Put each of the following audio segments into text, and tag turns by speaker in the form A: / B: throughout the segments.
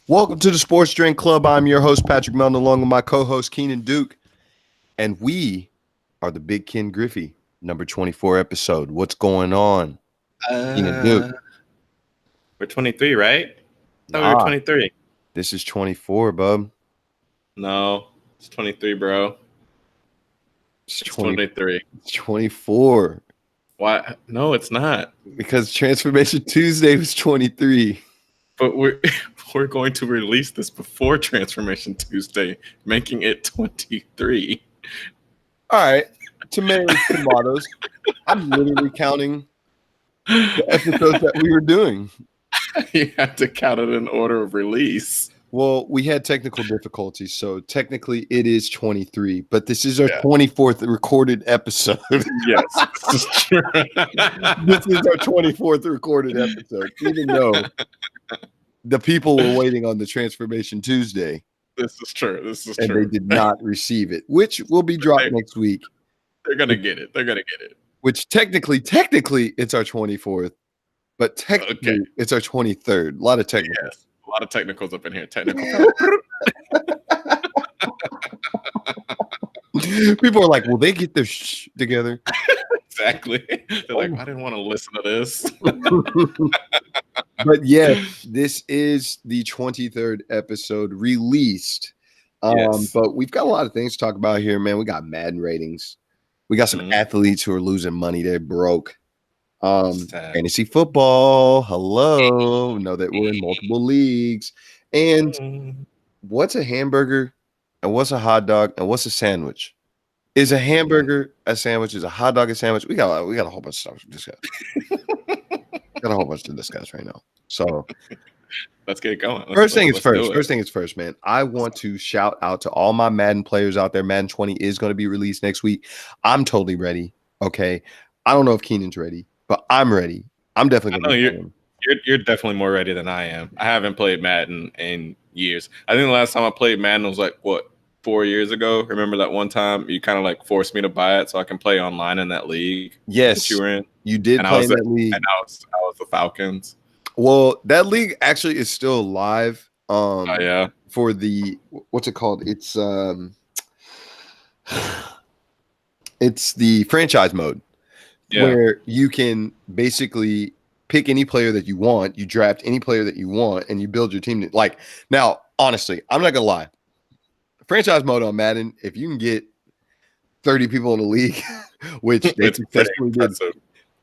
A: Welcome to the Sports Drink Club. I'm your host, Patrick Melton, along with my co-host, Keenan Duke. And we are the Big Ken Griffey, number 24 episode. What's going on, Keenan Duke?
B: We're 23, right? I thought we were
A: Nah,
B: 23.
A: this is 24, bub.
B: No, it's 23, bro.
A: It's
B: It's 23.
A: 24.
B: Why? No, it's not.
A: Because Transformation Tuesday was 23.
B: But we're going to release this before Transformation Tuesday, making it 23.
A: All right. Tomatoes. I'm literally counting the episodes that we were doing.
B: You have to count it in order of release.
A: Well, we had technical difficulties, so technically it is 23, but this is our 24th recorded episode.
B: Yes, this is true.
A: This is our 24th recorded episode, even though the people were waiting on the Transformation Tuesday.
B: This is true. This is
A: and
B: true.
A: They did not receive it, which will be dropped next week.
B: They're going to get it. They're going to get it.
A: Which technically, it's our 24th, but technically it's our 23rd. A lot of technicals.
B: Yes. A lot of technicals up in here. Technical.
A: People are like, will they get their together?
B: Exactly. They're like, I didn't want to listen to this.
A: But yes, this is the 23rd episode released.
B: Yes.
A: But we've got a lot of things to talk about here, man. We got Madden ratings. We got some athletes who are losing money. They're broke. Fantasy football. Hello. Know that we're in multiple leagues. And what's a hamburger? And what's a hot dog? And what's a sandwich? Is a hamburger a sandwich? Is a hot dog a sandwich? We got a whole bunch of stuff to discuss. Got a whole bunch to discuss right now. So
B: let's get it going.
A: First thing is first, man. I want to shout out to all my Madden players out there. Madden 20 is going to be released next week. I'm totally ready. Okay. I don't know if Keenan's ready, but I'm ready. I'm definitely going to
B: You're definitely more ready than I am. I haven't played Madden in years. I think the last time I played Madden was like 4 years ago. Remember that one time you kind of like forced me to buy it so I can play online in that league?
A: Yes,
B: that you were in.
A: You did play in that league.
B: And I was the Falcons.
A: Well, that league actually is still live.
B: Yeah.
A: For the what's it called? It's the franchise mode, where you can basically pick any player that you want, you draft any player that you want, and you build your team. Like now, honestly, I'm not gonna lie. Franchise mode on Madden, if you can get 30 people in the league, which they successfully did,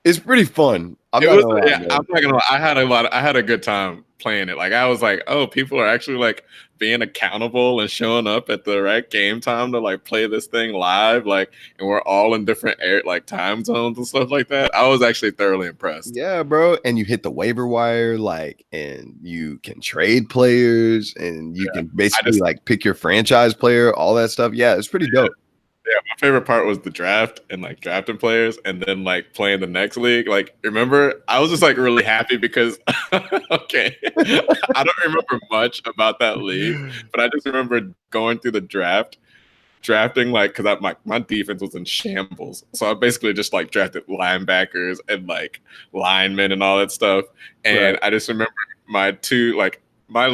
A: it's pretty fun. I'm not
B: gonna lie. I had a good time playing it. Like I was like, oh, people are actually like being accountable and showing up at the right game time to like play this thing live. Like, and we're all in different time zones and stuff like that. I was actually thoroughly impressed.
A: Yeah, bro. And you hit the waiver wire, and you can trade players, and you can basically pick your franchise player, all that stuff. Yeah, it's pretty dope.
B: Yeah, my favorite part was the draft and like drafting players and then like playing the next league. Like, remember, I was just like really happy because, I don't remember much about that league, but I just remember going through the drafting like because my defense was in shambles. So I basically just like drafted linebackers and like linemen and all that stuff. And I just remember my two one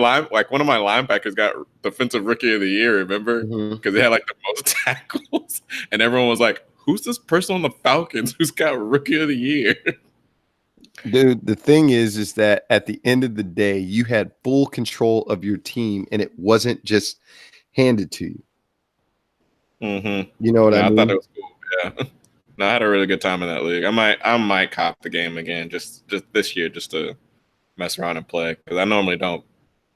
B: of my linebackers got defensive rookie of the year, remember? Because they had like the most tackles. And everyone was like, who's this person on the Falcons who's got rookie of the year?
A: Dude, the thing is that at the end of the day, you had full control of your team and it wasn't just handed to you. You know what I mean?
B: I thought it was cool. Yeah. No, I had a really good time in that league. I might cop the game again just this year just to mess around and play. Because I normally don't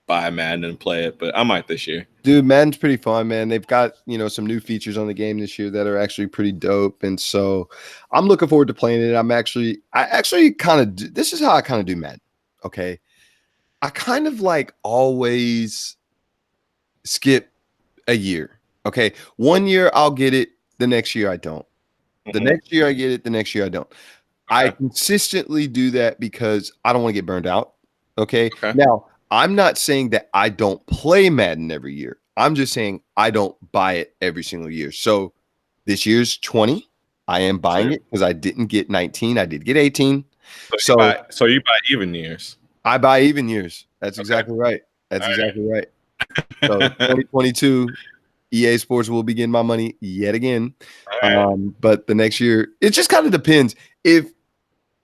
B: buy Madden and play it, but I might this year.
A: Dude, Madden's pretty fun, man. They've got, some new features on the game this year that are actually pretty dope. And so I'm looking forward to playing it. This is how I kind of do Madden. Okay. I kind of like always skip a year. Okay. 1 year I'll get it. The next year I don't. The next year I get it. The next year I don't. I consistently do that because I don't want to get burned out. Okay. Now, I'm not saying that I don't play Madden every year. I'm just saying I don't buy it every single year. So this year's 20. I am buying it because I didn't get 19. I did get 18.
B: So you buy even years.
A: I buy even years. That's exactly right. That's
B: All
A: exactly right. So 2022, EA Sports will be getting my money yet again.
B: right.
A: But the next year, it just kind of depends. If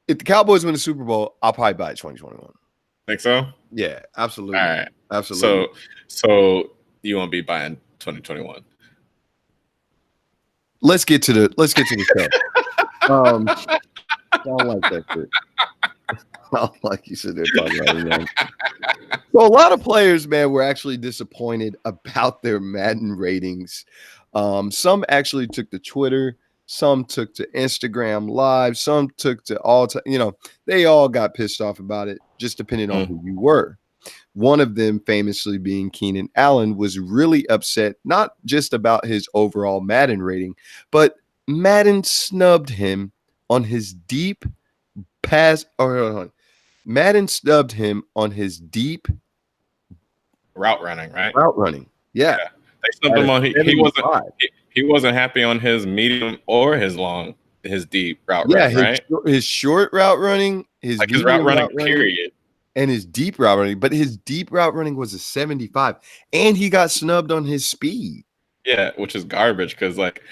A: the Cowboys win the Super Bowl, I'll probably buy it 2021.
B: Think so?
A: Yeah,
B: All
A: absolutely.
B: right.
A: Absolutely.
B: So you won't be buying 2021.
A: Let's get to the show. I don't like that shit. I don't like you sitting there talking about it, man. So a lot of players, man, were actually disappointed about their Madden ratings. Some actually took to Twitter, some took to Instagram Live, some took to they all got pissed off about it, just depending on who you were. One of them, famously being Keenan Allen, was really upset, not just about his overall Madden rating, but Madden snubbed him on his deep pass. Madden snubbed him on his deep
B: Route running, right?
A: route running. Yeah.
B: They snubbed him on. He
A: 75.
B: he wasn't happy on his medium or his long, his deep route
A: Yeah,
B: running, right?
A: his short route running, his
B: Like his route
A: medium
B: running,
A: route running,
B: period.
A: and his deep route running. But his deep route running was a 75, and he got snubbed on his speed.
B: Yeah, which is garbage because, like,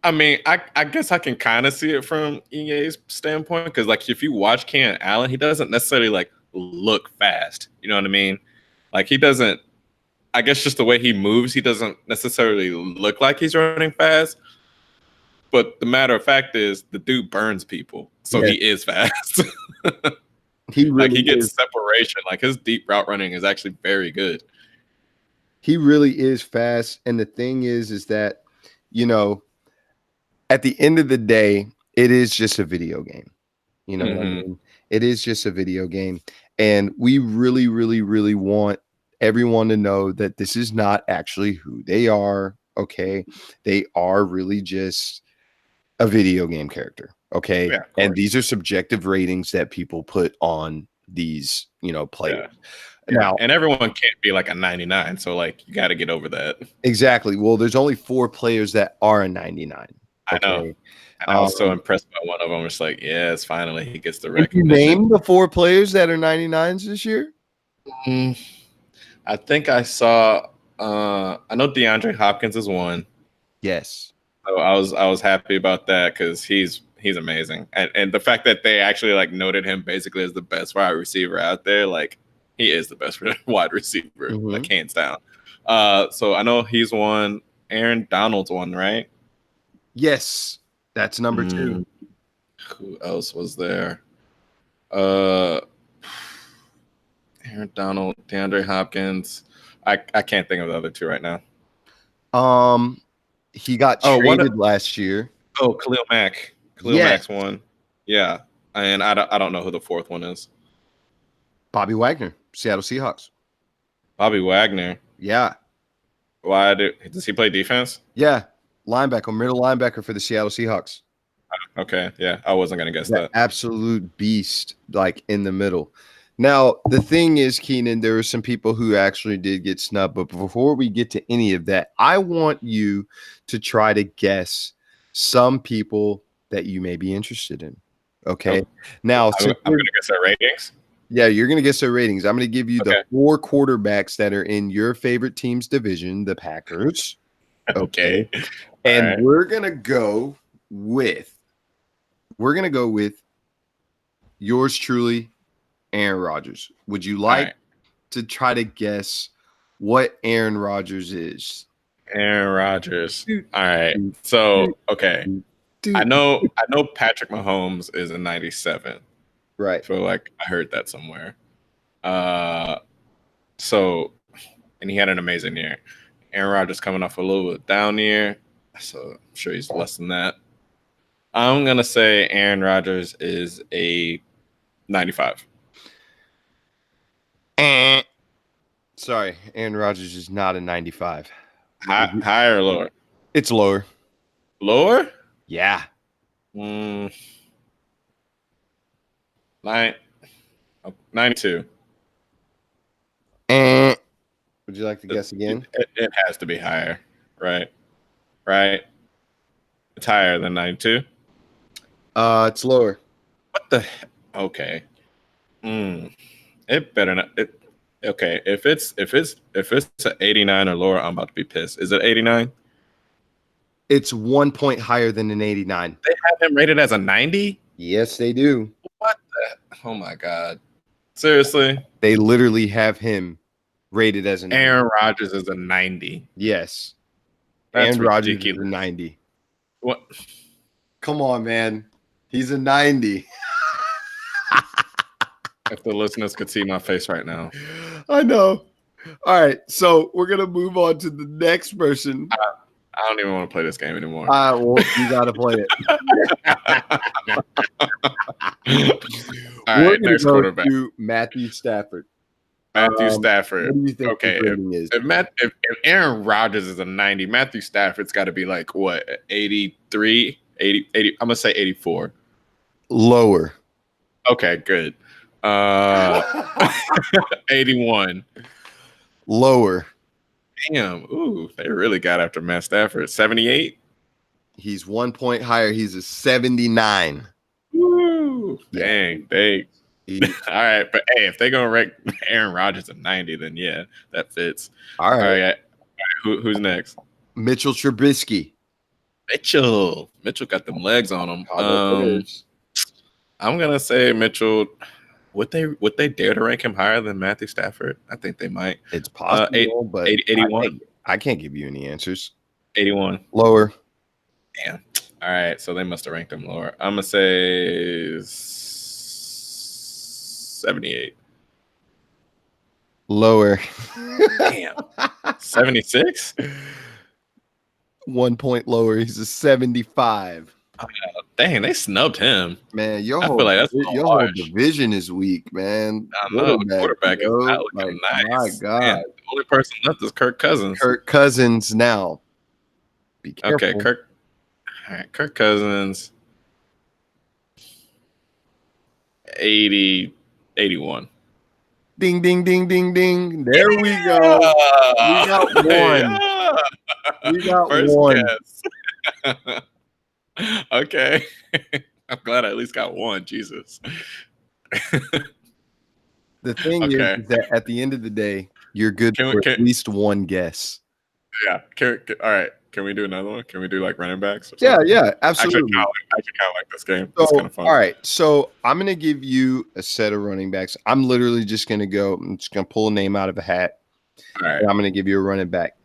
B: I mean, I guess I can kind of see it from EA's standpoint because, like, if you watch Keenan Allen, he doesn't necessarily like look fast. You know what I mean? Like, he doesn't. I guess just the way he moves, he doesn't necessarily look like he's running fast. But the matter of fact is, the dude burns people, so
A: Yeah.
B: he is fast.
A: He really
B: Like he gets
A: is.
B: separation. Like his deep route running is actually very good.
A: He really is fast. And the thing is that, you know, at the end of the day, it is just a video game. You know what I mean? It is just a video game. And we really, really, really want everyone to know that this is not actually who they are. Okay. They are really just a video game character. Okay.
B: Yeah,
A: And these are subjective ratings that people put on these, players.
B: Yeah.
A: Now,
B: And everyone can't be like a 99. So like you got to get over that.
A: exactly. Well, there's only 4 players that are a 99.
B: I know. And I was so impressed by one of them. It's like, yes, finally he gets the recognition.
A: Can you name the 4 players that are 99s this year?
B: I think I saw. I know DeAndre Hopkins is one.
A: Yes.
B: So I was happy about that because he's amazing, and the fact that they actually like noted him basically as the best wide receiver out there, like he is the best wide receiver, like hands down. So I know he's one. Aaron Donald's one, right?
A: Yes, that's number 2.
B: Who else was there? Aaron Donald, DeAndre Hopkins. I can't think of the other 2 right now.
A: He got traded last year.
B: Oh, Khalil Mack. Mack's one. Yeah. And I don't know who the 4th one is.
A: Bobby Wagner, Seattle Seahawks.
B: Bobby Wagner.
A: Yeah.
B: Why does he play defense?
A: Yeah. Linebacker, middle linebacker for the Seattle Seahawks.
B: Okay. Yeah. I wasn't going to guess that.
A: Absolute beast, like in the middle. Now, the thing is, Keenan, there were some people who actually did get snubbed. But before we get to any of that, I want you to try to guess some people that you may be interested in. Okay. Now,
B: I'm going to guess their ratings.
A: Yeah, you're going to guess their ratings. I'm going to give you the 4 quarterbacks that are in your favorite team's division, the Packers.
B: Okay.
A: And we're going to go with yours truly, Aaron Rodgers. Would you like to try to guess what Aaron Rodgers is?
B: Aaron Rodgers. All right. So, okay. I know Patrick Mahomes is a 97.
A: Right.
B: I feel like I heard that somewhere. So, and he had an amazing year. Aaron Rodgers coming off a little bit down year, so I'm sure he's less than that. I'm gonna say Aaron Rodgers is a 95.
A: Sorry, Aaron Rodgers is not a 95.
B: Higher or lower?
A: It's lower.
B: Lower?
A: Yeah.
B: 92.
A: Would you like to guess again?
B: It has to be higher, right? Right? It's higher than 92?
A: It's lower.
B: What the? Okay. It better not. Okay, if it's an 89 or lower, I'm about to be pissed. Is it 89?
A: It's 1 point higher than an 89.
B: They have him rated as a 90?
A: Yes, they do.
B: What the? Oh my god. Seriously?
A: They literally have him rated as a 90.
B: Aaron Rodgers is a 90.
A: Yes.
B: That's
A: Aaron Rodgers is
B: ridiculous.
A: a 90.
B: What?
A: Come on, man. He's a 90.
B: If the listeners could see my face right now.
A: I know. All right. So we're going to move on to the next person.
B: I don't even want to play this game anymore.
A: Well, you got to play it.
B: All right, next quarterback.
A: To Matthew Stafford.
B: Matthew Stafford.
A: What do you think
B: Okay,
A: his rating is?
B: if Aaron Rodgers is a 90, Matthew Stafford's got to be like, what, 83, 80, I'm going to say 84.
A: Lower.
B: Okay, good. 81.
A: Lower.
B: Damn. Ooh, they really got after Matt Stafford. 78.
A: He's 1 point higher. He's a 79.
B: Woo.
A: Yeah.
B: Dang. They. All right. But hey, if they're going to rank Aaron Rodgers at 90, then yeah, that fits.
A: All right.
B: All right. Who's next?
A: Mitchell Trubisky.
B: Mitchell got them legs on him. I'm going to say Mitchell. Would they dare to rank him higher than Matthew Stafford? I think they might.
A: It's possible, but
B: 81.
A: I can't give you any answers.
B: 81.
A: Lower.
B: Damn. All right, so they must have ranked him lower. I'm gonna say 78.
A: Lower.
B: Damn. 76?
A: 1 point lower. He's a 75.
B: Dang, they snubbed him.
A: Man,
B: I
A: your
B: feel
A: whole,
B: like that's
A: your whole division is weak, man.
B: I know the quarterback is not looking nice.
A: My God.
B: Man, the only person left is Kirk Cousins.
A: Kirk Cousins now. Be careful.
B: Okay, Kirk. All right, Kirk Cousins. 81.
A: Ding, ding, ding, ding, ding. There we go. We got one.
B: Yeah.
A: We got
B: First
A: one.
B: guess. Okay. I'm glad I at least got one. Jesus.
A: The thing is that at the end of the day, you're good for at least one guess.
B: Yeah. All right. Can we do another one? Can we do like running backs? Or
A: Yeah,
B: something?
A: yeah, absolutely.
B: I actually kind of like this game.
A: So,
B: It's kind of fun.
A: all right. So I'm going to give you a set of running backs. I'm literally just going to go. I'm just going to pull a name out of a hat.
B: All right.
A: And I'm going to give you a running back.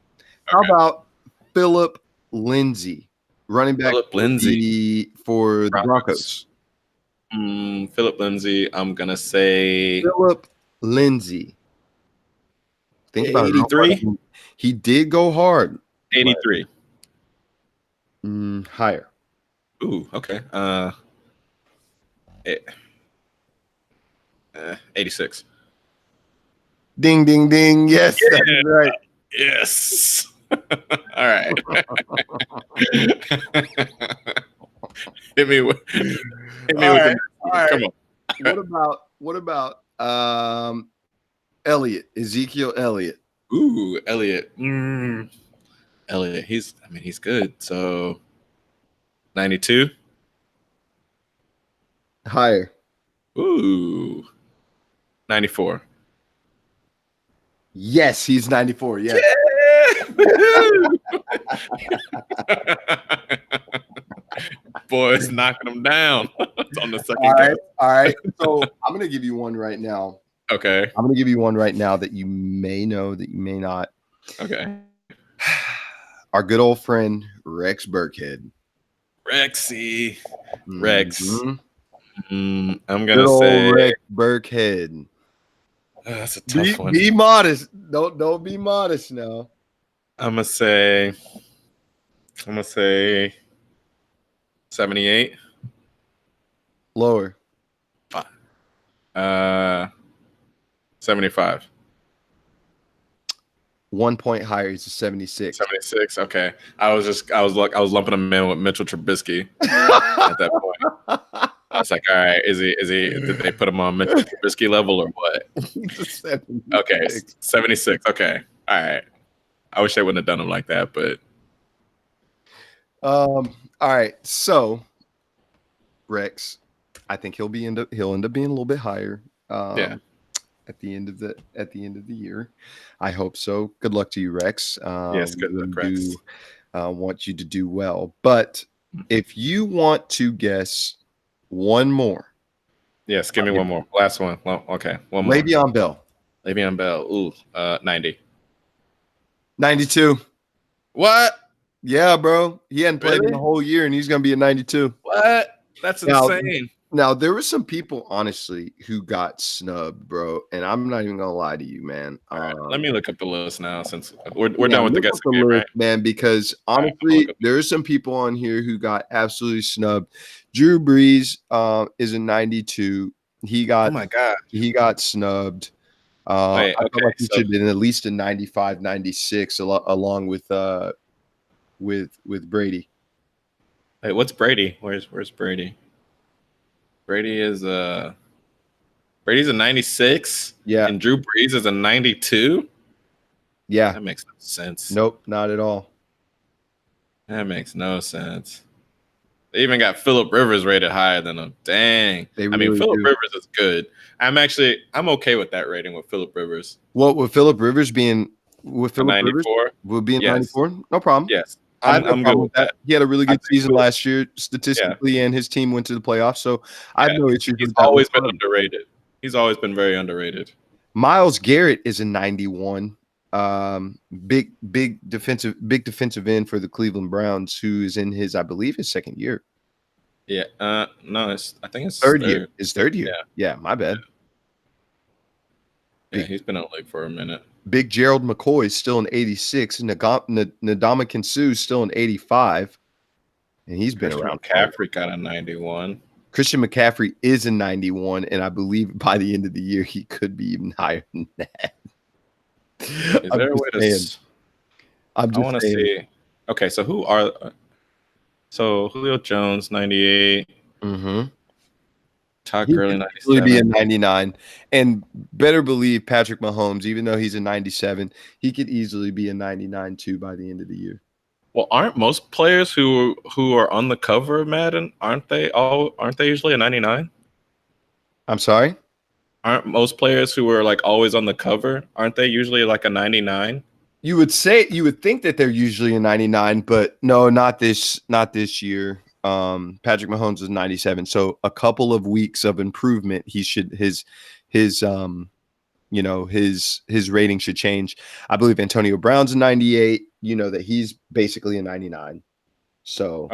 A: How about Philip Lindsay? Running back
B: Philip Lindsay
A: for the Broncos.
B: Philip Lindsay. I'm going to say
A: Philip Lindsay. Think about
B: 83.
A: He did go hard.
B: 83.
A: Higher.
B: Ooh, okay. 86.
A: Ding, ding, ding. Yes,
B: Yeah.
A: that's right.
B: Yes. All right. Hit me with
A: All right.
B: Come on.
A: What about Elliott, Ezekiel Elliott?
B: Ooh, Elliott. Elliott, he's good. So 92.
A: Higher.
B: Ooh. 94.
A: Yes, he's 94. Yeah.
B: Boys knocking them down. It's on the second
A: All right. So I'm gonna give you one right now.
B: Okay.
A: I'm gonna give you one right now that you may know, that you may not.
B: Okay.
A: Our good old friend Rex Burkhead.
B: Rexy. Rex.
A: Mm-hmm.
B: I'm gonna say
A: Rex Burkhead.
B: That's a tough one.
A: Be modest. Don't be modest now.
B: I'm gonna say 78.
A: Lower.
B: 75.
A: 1 point higher. He's a 76.
B: 76. Okay. I was lumping him in with Mitchell Trubisky at that point. I was like, all right, did they put him on Mitchell Trubisky level or what? Okay, 76. Okay. All right. I wish they wouldn't have done him like that, but
A: all right. So Rex, I think he'll end up being a little bit higher.
B: Yeah.
A: at the end of the year. I hope so. Good luck to you, Rex.
B: Yes,
A: We
B: good luck,
A: really
B: Rex.
A: do want you to do well. But if you want to guess one more,
B: Yes, give me one more. Last one. Well, okay, one more.
A: Le'Veon Bell,
B: Le'Veon Bell. Ooh, 90.
A: 92.
B: What?
A: Yeah, bro. He hadn't played in
B: Really?
A: the whole year, and he's gonna be a 92.
B: What? That's
A: Now,
B: insane.
A: now there were some people, honestly, who got snubbed, bro. And I'm not even gonna lie to you, man.
B: All right, let me look up the list now since we're
A: Yeah,
B: done with the
A: look up
B: guessing
A: the
B: game,
A: list,
B: right?
A: man, because
B: All right, I'm gonna look
A: honestly,
B: up-
A: there are some people on here who got absolutely snubbed. Drew Brees is a 92. He
B: Oh
A: got
B: my god.
A: snubbed.
B: Wait,
A: I felt
B: okay.
A: like he
B: So
A: should have been at least a 95, 96 along with Brady.
B: wait, what's Brady? Where's Brady? Brady is Brady's a 96
A: Yeah,
B: and Drew Brees is a 92.
A: yeah.
B: That makes no sense.
A: Nope, not at all.
B: That makes no sense. They even got Phillip Rivers rated higher than him. Dang.
A: They
B: I mean,
A: really
B: Phillip
A: do.
B: Rivers is good. I'm okay with that rating with Phillip Rivers.
A: What with Phillip Rivers being with
B: A
A: Phillip Rivers
B: 94.
A: would be a
B: Yes.
A: 94? No problem.
B: Yes.
A: I have no
B: I'm good
A: problem
B: with
A: with that.
B: that.
A: He had a really
B: I
A: good
B: think
A: season
B: Phillip-
A: last year statistically, and his team went to the playoffs. So I have
B: Yeah.
A: no issues
B: He's
A: with that.
B: always been underrated. He's always been very underrated.
A: Myles Garrett is a 91. Big defensive end for the Cleveland Browns, who is in his, I believe, his second year.
B: Yeah. No, I think it's
A: Third year. His third year.
B: Yeah.
A: Yeah, my bad.
B: Yeah, he's been in the league for a minute.
A: Big Gerald McCoy is still an 86. Ndamukong Suh is still an 85. And he's been
B: Christian
A: around.
B: McCaffrey got a 91.
A: Christian McCaffrey is a 91, and I believe by the end of the year he could be even higher than that.
B: Is there a way to? I want to see. Okay, so who are? So Julio Jones 98.
A: Mm-hmm.
B: Todd Gurley 97.
A: Easily be a 99, and better believe Patrick Mahomes, even though he's a 97, he could easily be a 99 too by the end of the year.
B: Well, aren't most players who are on the cover of Madden aren't they usually a 99?
A: I'm sorry?
B: Aren't most players who are like always on the cover, aren't they usually like a 99?
A: You would think that they're usually a 99, but no, not this year. Patrick Mahomes is 97, so a couple of weeks of improvement. He should his rating should change. I believe Antonio Brown's a 98. You know that he's basically a 99. So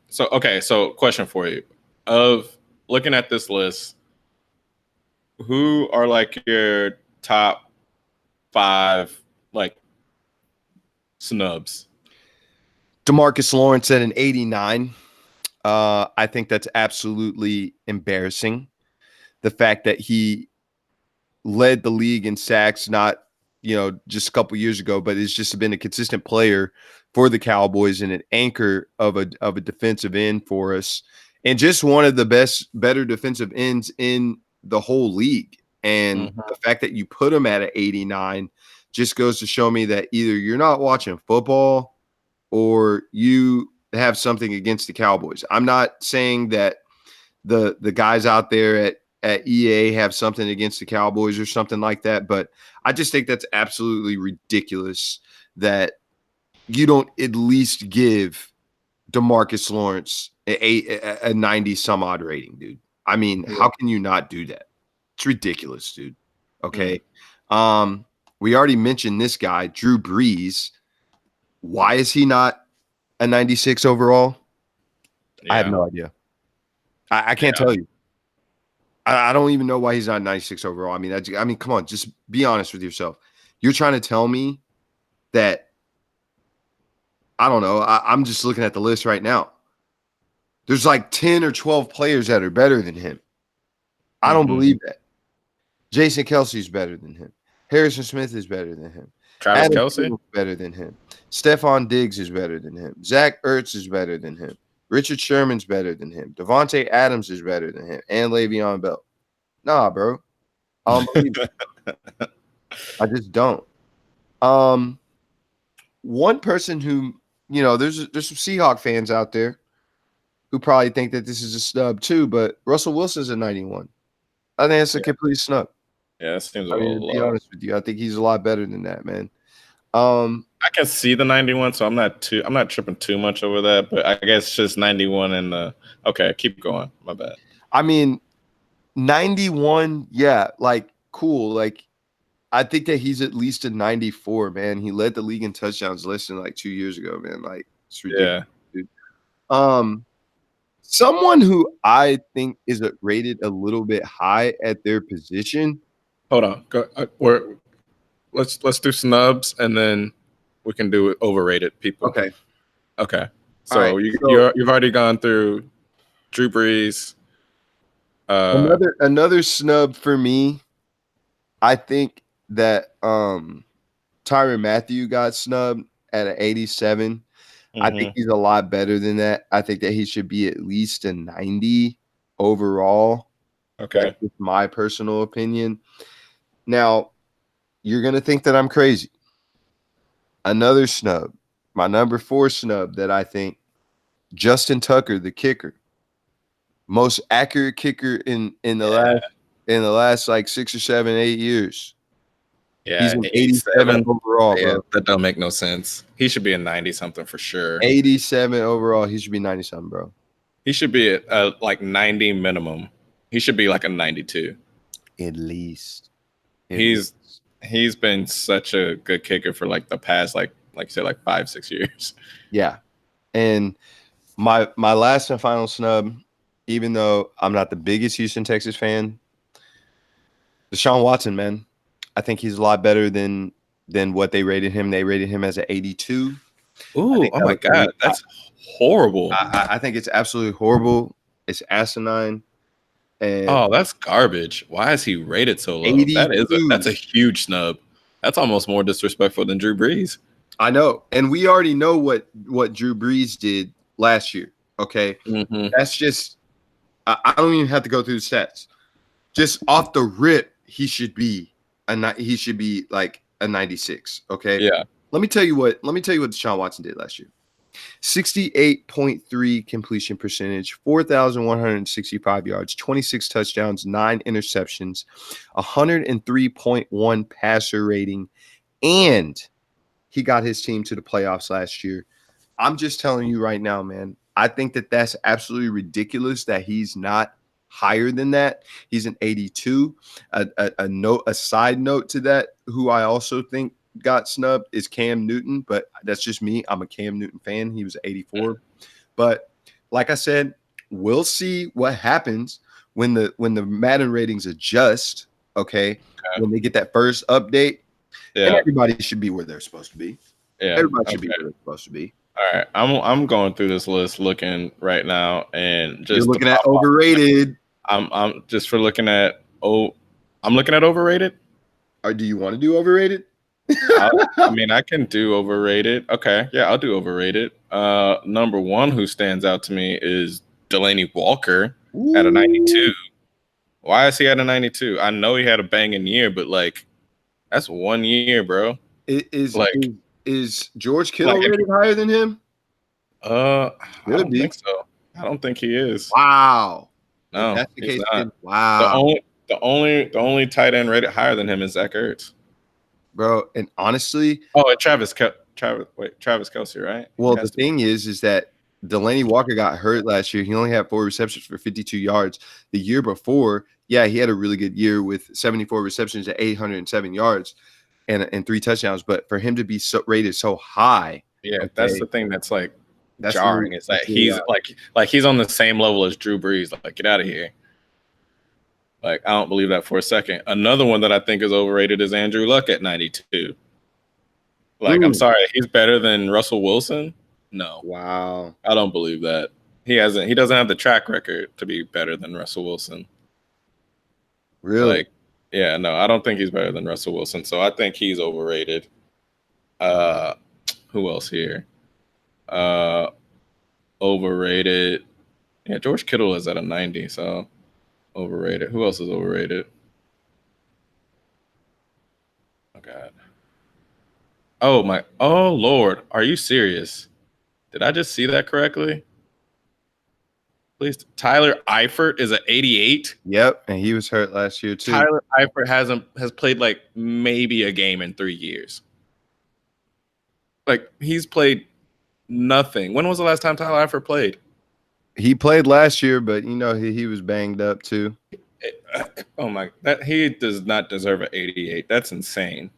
B: So question for you: of looking at this list, who are like your top 5 like snubs?
A: DeMarcus Lawrence at an 89. I think that's absolutely embarrassing. The fact that he led the league in sacks, not just a couple years ago, but it's just been a consistent player for the Cowboys and an anchor of a defensive end for us, and just one of the better defensive ends in the whole league. And the fact that you put him at an 89 just goes to show me that either you're not watching football or you have something against the Cowboys. I'm not saying that the guys out there at EA have something against the Cowboys or something like that, but I just think that's absolutely ridiculous that you don't at least give DeMarcus Lawrence a 90 some odd rating, dude. I mean, how can you not do that? It's ridiculous, dude. Okay. We already mentioned this guy, Drew Brees. Why is he not a 96 overall?
B: Yeah.
A: I have no idea. I can't tell you. I don't even know why he's not 96 overall. I mean, come on, just be honest with yourself. You're trying to tell me that, I don't know, I'm just looking at the list right now. There's like 10 or 12 players that are better than him. I don't believe that. Jason Kelsey's better than him. Harrison Smith is better than him.
B: Travis Kelce
A: is better than him. Stephon Diggs is better than him. Zach Ertz is better than him. Richard Sherman's better than him. Devontae Adams is better than him. And Le'Veon Bell. Nah, bro. I don't believe it. I just don't. One person who, there's some Seahawk fans out there who probably think that this is a snub too, but Russell Wilson's a 91. I think that's a complete snub.
B: Yeah, that seems a
A: I mean,
B: little
A: to be
B: low.
A: honest with you, I think he's a lot better than that, man.
B: I can see the 91, so I'm not tripping too much over that. But I guess just 91 and okay, keep going. My bad.
A: I mean, 91, yeah, like cool. Like I think that he's at least a 94, man. He led the league in touchdowns less than like 2 years ago, man. Like it's ridiculous,
B: Yeah.
A: dude. Um, Someone who I think is rated a little bit high at their position.
B: Hold on. Go. Let's do snubs and then we can do overrated people.
A: Okay.
B: Okay.
A: All right.
B: So
A: So
B: you've already gone through Drew Brees.
A: another snub for me. I think that Tyrann Mathieu got snubbed at an 87. I think he's a lot better than that. I think that he should be at least a 90 overall.
B: Okay.
A: That's just my personal opinion. Now, you're going to think that I'm crazy. Another snub, my number 4 snub that I think, Justin Tucker, the kicker, most accurate kicker in the last like 6 or 7, 8 years.
B: Yeah,
A: He's an 87 overall,
B: yeah,
A: bro.
B: that don't make no sense. He should be a 90 something for sure.
A: 87 overall. He should be 90 something, bro.
B: He should be at like 90 minimum. He should be like a 92.
A: At least.
B: He's been such a good kicker for like the past like you said, like 5-6 years.
A: Yeah. And my last and final snub, even though I'm not the biggest Houston Texas fan, Deshaun Watson, man. I think he's a lot better than what they rated him. They rated him as an 82.
B: Ooh, oh my God. That's horrible.
A: I think it's absolutely horrible. It's asinine. And
B: that's garbage. Why is he rated so low?
A: 82.
B: That's a huge snub. That's almost more disrespectful than Drew Brees.
A: I know. And we already know what Drew Brees did last year. Okay. That's just I don't even have to go through the stats. Just off the rip, he should be like a 96. Okay.
B: Yeah.
A: Let me tell you what Deshaun Watson did last year. 68.3 completion percentage, 4,165 yards, 26 touchdowns, 9 interceptions, 103.1 passer rating, and he got his team to the playoffs last year. I'm just telling you right now, man. I think that that's absolutely ridiculous that he's not higher than that. He's an 82. A side note to that, who I also think got snubbed is Cam Newton, but that's just me. I'm a Cam Newton fan. He was 84. But like I said, we'll see what happens when the Madden ratings adjust. Okay. When they get that first update. Yeah. And everybody should be where they're supposed to be. Yeah. Everybody should be where they're supposed to be.
B: All right. I'm going through this list looking right now and just
A: you're looking at overrated.
B: I'm just for looking at I'm looking at overrated.
A: Or do you want to do overrated?
B: I mean, I can do overrated. Okay, yeah, I'll do overrated. Number 1 who stands out to me is Delanie Walker at a 92. Why is he at a 92? I know he had a banging year, but like that's 1 year, bro.
A: Is George Kittle rated higher than him?
B: I don't think so. I don't think he is.
A: Wow.
B: No,
A: if that's the case.
B: Not.
A: Wow.
B: The only tight end rated higher than him is Zach Ertz.
A: Bro, and honestly,
B: and Travis Kelce, right?
A: Well, the thing is that Delanie Walker got hurt last year. He only had 4 receptions for 52 yards. The year before, yeah, he had a really good year with 74 receptions at 807 yards and 3 touchdowns. But for him to be rated so high,
B: that's the thing that's like jarring. It's like he's like he's on the same level as Drew Brees. Like, get out of here. Like, I don't believe that for a second. Another one that I think is overrated is Andrew Luck at 92. Like, I'm sorry, he's better than Russell Wilson? No.
A: Wow.
B: I don't believe that. He doesn't have the track record to be better than Russell Wilson.
A: Really?
B: Like, yeah, no, I don't think he's better than Russell Wilson. So I think he's overrated. Who else here? Overrated. Yeah, George Kittle is at a 90, so overrated. Who else is overrated? Oh God. Oh Lord, are you serious? Did I just see that correctly? Please, Tyler Eifert is an 88.
A: Yep, and he was hurt last year too.
B: Tyler Eifert has played like maybe a game in 3 years. Like he's played nothing. When was the last time Tyler Eifert played?
A: He played last year, but he was banged up too.
B: Oh my! That he does not deserve an 88. That's insane,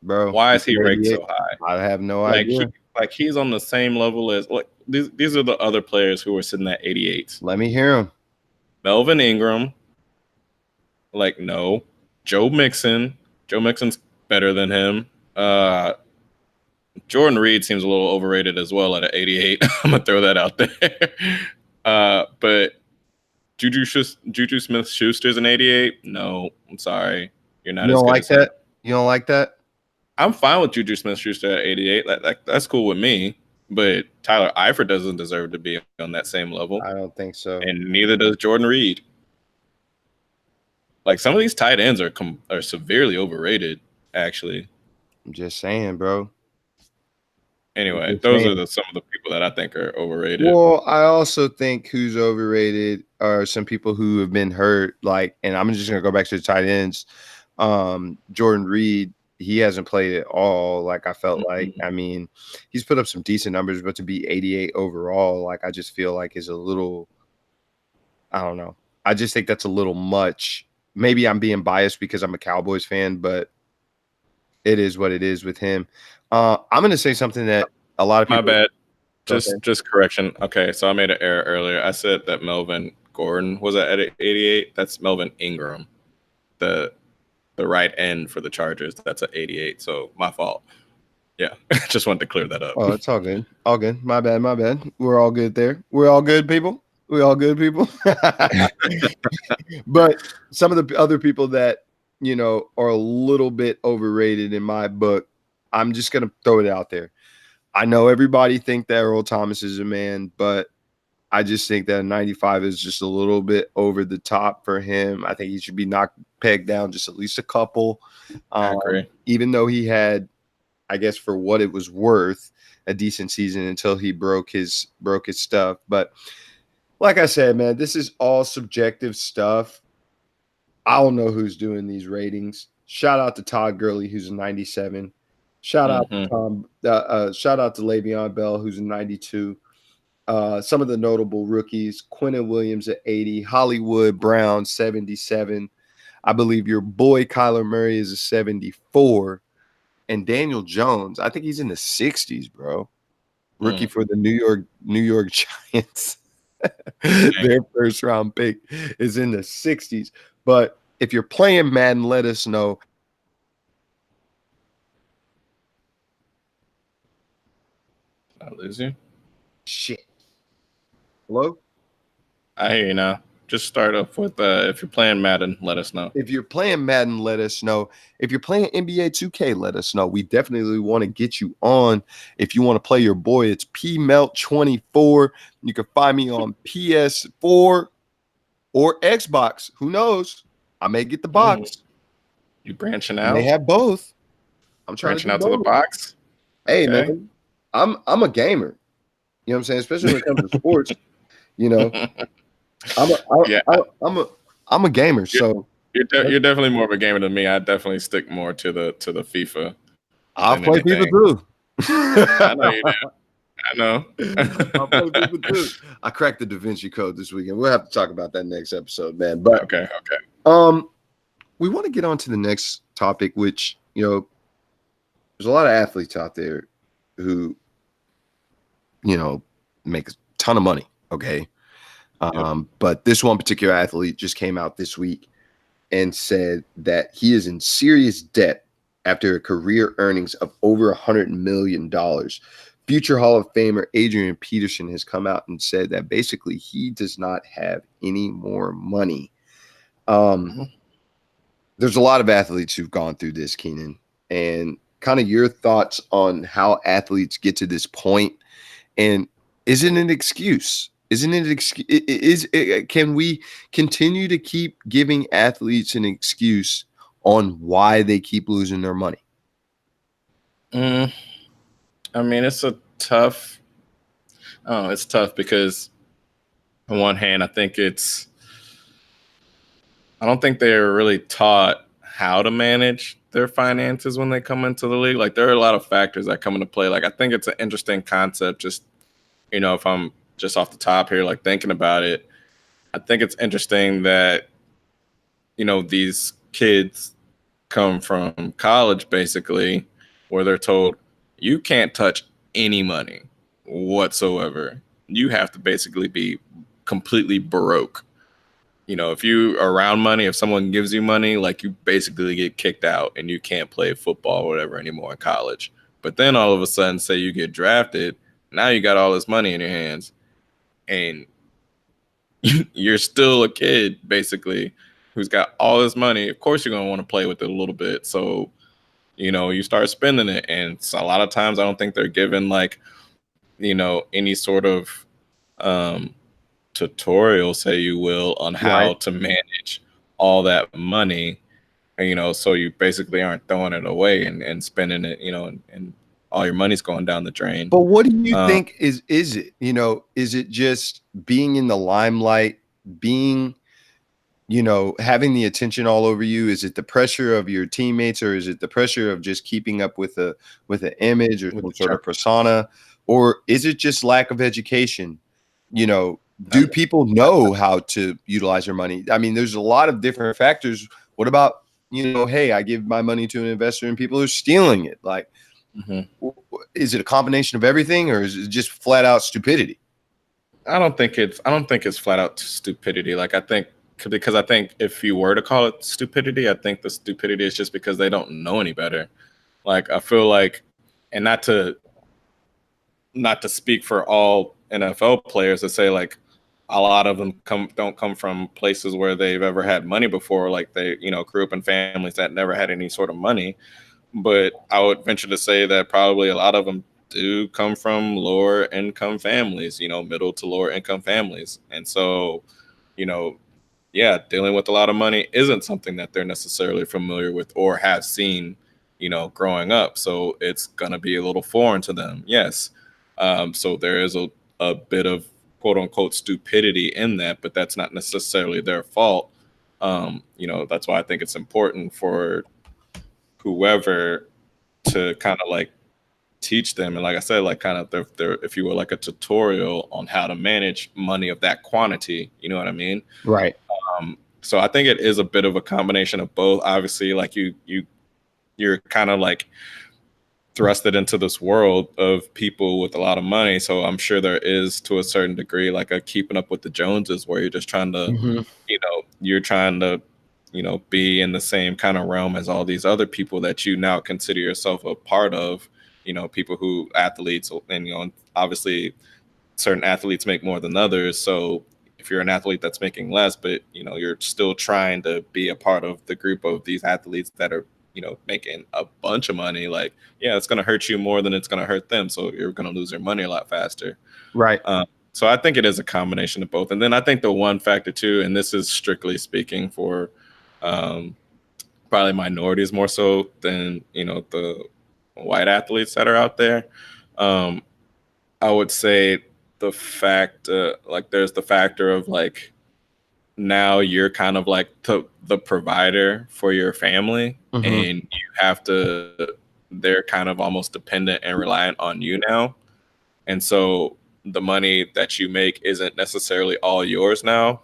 A: bro.
B: Why is he ranked so high?
A: I have no idea.
B: He's on the same level as like these are the other players who are sitting at 88.
A: Let me hear him.
B: Melvin Ingram. Like no, Joe Mixon. Joe Mixon's better than him. Jordan Reed seems a little overrated as well at an 88. I'm gonna throw that out there. But Juju Smith-Schuster's an 88. No, I'm sorry, you're not.
A: You
B: don't
A: like that? You don't like that?
B: I'm fine with Juju Smith-Schuster at 88. That's cool with me. But Tyler Eifert doesn't deserve to be on that same level.
A: I don't think so.
B: And neither does Jordan Reed. Like some of these tight ends are severely overrated, actually.
A: I'm just saying, bro.
B: Anyway, those are some of the people that I think are overrated.
A: Well, I also think who's overrated are some people who have been hurt. Like, and I'm just gonna go back to the tight ends. Jordan Reed, he hasn't played at all. Like I felt like, I mean, he's put up some decent numbers, but to be 88 overall, like I just feel like is a little, I don't know. I just think that's a little much. Maybe I'm being biased because I'm a Cowboys fan, but it is what it is with him. I'm going to say something that a lot of people.
B: My bad. Just correction. Okay, so I made an error earlier. I said that Melvin Gordon was at 88. That's Melvin Ingram, the right end for the Chargers. That's at 88. So my fault. Yeah, just wanted to clear that up.
A: Oh, it's all good. All good. My bad. My bad. We're all good there. We're all good people. We all good people. But some of the other people that, you know, are a little bit overrated in my book, I'm just going to throw it out there. I know everybody think that Earl Thomas is a man, but I just think that 95 is just a little bit over the top for him. I think he should be pegged down just at least a couple.
B: I agree.
A: Even though he had, I guess, for what it was worth, a decent season until he broke his stuff. But like I said, man, this is all subjective stuff. I don't know who's doing these ratings. Shout out to Todd Gurley, who's a 97. Shout out to Le'Veon Bell, who's a 92. Some of the notable rookies: Quinnen Williams at 80, Hollywood Brown 77. I believe your boy Kyler Murray is a 74, and Daniel Jones, I think he's in the 60s, bro. Rookie for the New York Giants. Their first round pick is in the 60s. But if you're playing Madden, let us know.
B: I lose you.
A: Shit. Hello?
B: I hear you now. Just start off with if you're playing Madden, let us know.
A: If you're playing Madden, let us know. If you're playing NBA 2K, let us know. We definitely want to get you on. If you want to play your boy, it's PMelt24. You can find me on PS4 or Xbox. Who knows? I may get the box.
B: You branching out?
A: They have both. I'm trying
B: branching out to the box.
A: Hey, man, I'm a gamer. You know what I'm saying? Especially when it comes to sports. You know, I'm a gamer. So
B: you're definitely more of a gamer than me. I definitely stick more to the FIFA.
A: I'll play FIFA too.
B: I know you do. I know.
A: I'll play FIFA too. I cracked the Da Vinci Code this weekend. We'll have to talk about that next episode, man. But
B: okay.
A: We want to get on to the next topic, which, you know, there's a lot of athletes out there who, you know, make a ton of money. Okay. But this one particular athlete just came out this week and said that he is in serious debt after a career earnings of over $100 million. Future Hall of Famer Adrian Peterson has come out and said that basically he does not have any more money. There's a lot of athletes who've gone through this, Keenan, and kind of your thoughts on how athletes get to this point, and is it an excuse? Isn't it an excuse? Can we continue to keep giving athletes an excuse on why they keep losing their money?
B: I mean, it's tough because on one hand, I don't think they're really taught how to manage their finances when they come into the league. Like there are a lot of factors that come into play. Like I think it's an interesting concept. Just if I'm just off the top here, like thinking about it, I think it's interesting that these kids come from college basically, where they're told you can't touch any money whatsoever. You have to basically be completely broke. If you are around money, if someone gives you money, like you basically get kicked out and you can't play football or whatever anymore in college. But then all of a sudden, say you get drafted, now you got all this money in your hands and you're still a kid basically who's got all this money. Of course, you're going to want to play with it a little bit. So, you start spending it. And so a lot of times I don't think they're given like, any sort of tutorial, say you will, on how to manage all that money. And, so you basically aren't throwing it away and spending it, and all your money's going down the drain.
A: But what do you think is it? Is it just being in the limelight, being, having the attention all over you? Is it the pressure of your teammates, or is it the pressure of just keeping up with an image or some sort of persona? Or is it just lack of education? Do people know how to utilize their money? I mean, there's a lot of different factors. What about, hey, I give my money to an investor and people are stealing it? Like, is it a combination of everything, or is it just flat out stupidity?
B: I don't think it's flat out stupidity. Like because I think if you were to call it stupidity, I think the stupidity is just because they don't know any better. Like I feel like, and not to speak for all NFL players, to say like a lot of them don't come from places where they've ever had money before. Like they, grew up in families that never had any sort of money. But I would venture to say that probably a lot of them do come from lower income families, middle to lower income families. And so, dealing with a lot of money isn't something that they're necessarily familiar with or have seen, growing up. So it's going to be a little foreign to them. Yes. So there is a bit of quote unquote stupidity in that, but that's not necessarily their fault. That's why I think it's important for whoever to kind of like teach them. And like I said, like kind of they're, if you will, like a tutorial on how to manage money of that quantity. You know what I mean?
A: Right.
B: So I think it is a bit of a combination of both. Obviously, like you're kind of like thrusted into this world of people with a lot of money. So I'm sure there is, to a certain degree, like a keeping up with the Joneses, where you're just trying to, you're trying to, be in the same kind of realm as all these other people that you now consider yourself a part of, people who athletes, and, obviously certain athletes make more than others. So if you're an athlete that's making less, but, you're still trying to be a part of the group of these athletes that are, making a bunch of money, like, yeah, it's going to hurt you more than it's going to hurt them. So you're going to lose your money a lot faster.
A: Right.
B: So I think it is a combination of both. And then I think the one factor too, and this is strictly speaking for probably minorities more so than, the white athletes that are out there. I would say the fact, like there's the factor of like, now you're kind of like the provider for your family, and they're kind of almost dependent and reliant on you now. And so the money that you make isn't necessarily all yours now,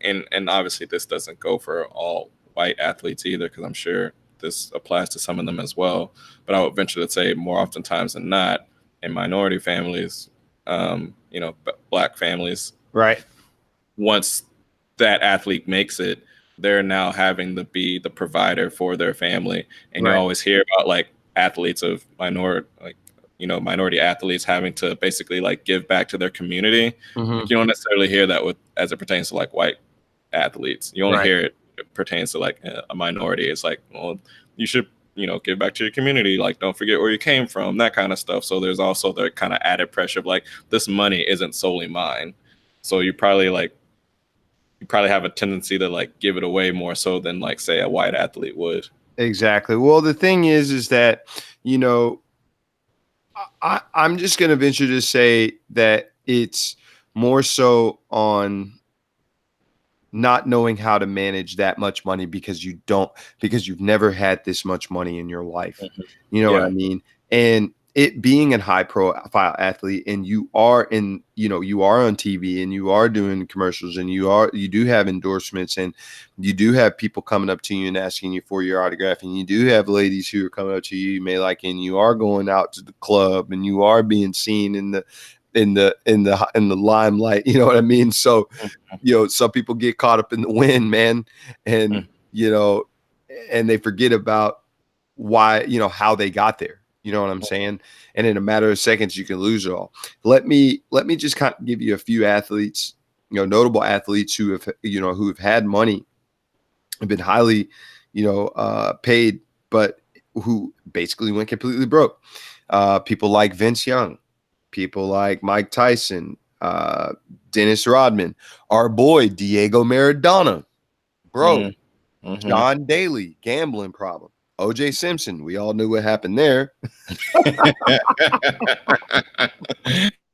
B: and obviously this doesn't go for all white athletes either, because I'm sure this applies to some of them as well. But I would venture to say more oftentimes than not, in minority families, black families,
A: right,
B: once that athlete makes it, they're now having to be the provider for their family. And you always hear about like athletes of minority athletes having to basically like give back to their community. You don't necessarily hear that as it pertains to like white athletes. You only hear it pertains to like a minority. It's like, well, you should, give back to your community. Like, don't forget where you came from, that kind of stuff. So there's also the kind of added pressure of like, this money isn't solely mine. So you probably have a tendency to like give it away more so than like say a white athlete would.
A: Exactly. Well, the thing is that, I'm just going to venture to say that it's more so on not knowing how to manage that much money because you've never had this much money in your life.
B: Mhm.
A: You know what I
B: Yeah.
A: mean? And it being a high profile athlete, and you are on TV, and you are doing commercials, and you do have endorsements, and you do have people coming up to you and asking you for your autograph, and you do have ladies who are coming up to you may like, and you are going out to the club, and you are being seen in the limelight. You know what I mean? So, some people get caught up in the wind, man, and
B: Mhm.
A: you know, and they forget about why, how they got there. You know what I'm saying? And in a matter of seconds, you can lose it all. Let me just kind of give you a few athletes, notable athletes who have had money, have been highly, paid, but who basically went completely broke. People like Vince Young, people like Mike Tyson, Dennis Rodman, our boy Diego Maradona, bro,
B: Mhm. Mhm.
A: John Daly, gambling problem. OJ Simpson, we all knew what happened there.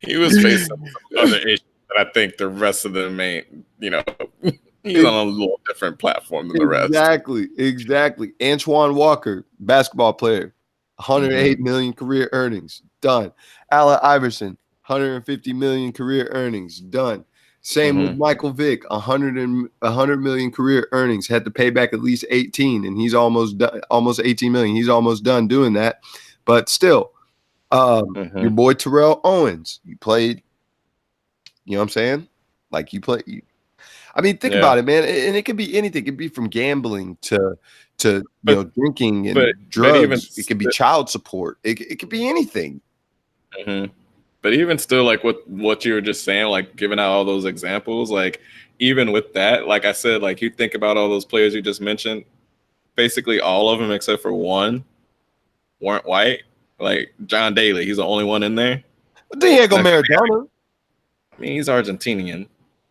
B: He was facing some other issues that I think the rest of them ain't, he's on
A: Ex-
B: a little different platform than the rest.
A: exactly. Antoine Walker, basketball player,
B: Mhm.
A: 108 million career earnings, done. Allen Iverson, 150 million career earnings, done. Same with
B: Mhm.
A: Michael Vick, 100 million career earnings, had to pay back at least 18, and he's almost done, almost 18 million. He's almost done doing that. But still, your
B: Mhm.
A: boy Terrell Owens, you played, you know what I'm saying? Like I mean, think
B: Yeah.
A: about it, man, and it could be anything. It could be from gambling to
B: But
A: drinking and
B: but even
A: drugs. It could be child support. It could be anything.
B: mhm. But even still, like what you were just saying, like giving out all those examples, like even with that, like I said, like you think about all those players you just mentioned, basically all of them except for one weren't white. Like John Daly, he's the only one in there.
A: Diego
B: And
A: Maradona,
B: I mean, he's Argentinian,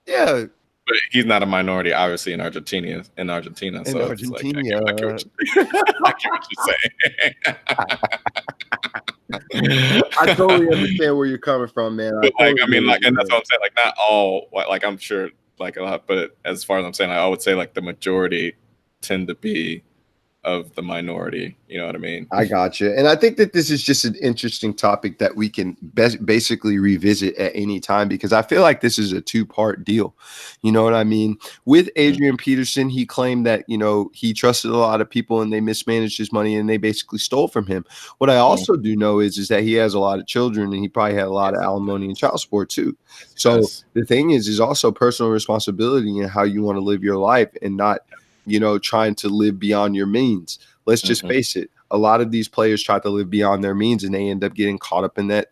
A: yeah,
B: but he's not a minority, obviously, in Argentina. In Argentina,
A: in
B: so it's like
A: Argentina.
B: I get what you're
A: I totally
B: saying.
A: understand where you're coming from, man. I
B: But like,
A: totally
B: I
A: get
B: mean,
A: what
B: like,
A: you're
B: and that's
A: saying.
B: what I'm saying. Like, not all. Like, I'm sure, like a lot, but as far as I'm saying, I would say like the majority tend to be of the minority. You know what I mean?
A: I got you. And I think that this is just an interesting topic that we can basically revisit at any time, because I feel like this is a two-part deal. You know what I mean? With
B: Mhm.
A: Adrian Peterson, he claimed that, he trusted a lot of people and they mismanaged his money and they basically stole from him. What I
B: Mhm.
A: also do know is that he has a lot of children and he probably had a lot of
B: Yes,
A: alimony and child support too.
B: yes,
A: So
B: yes.
A: the thing is also personal responsibility in how you want to live your life, and not, trying to live beyond your means. Let's just
B: Mhm.
A: face it. A lot of these players try to live beyond their means, and they end up getting caught up in that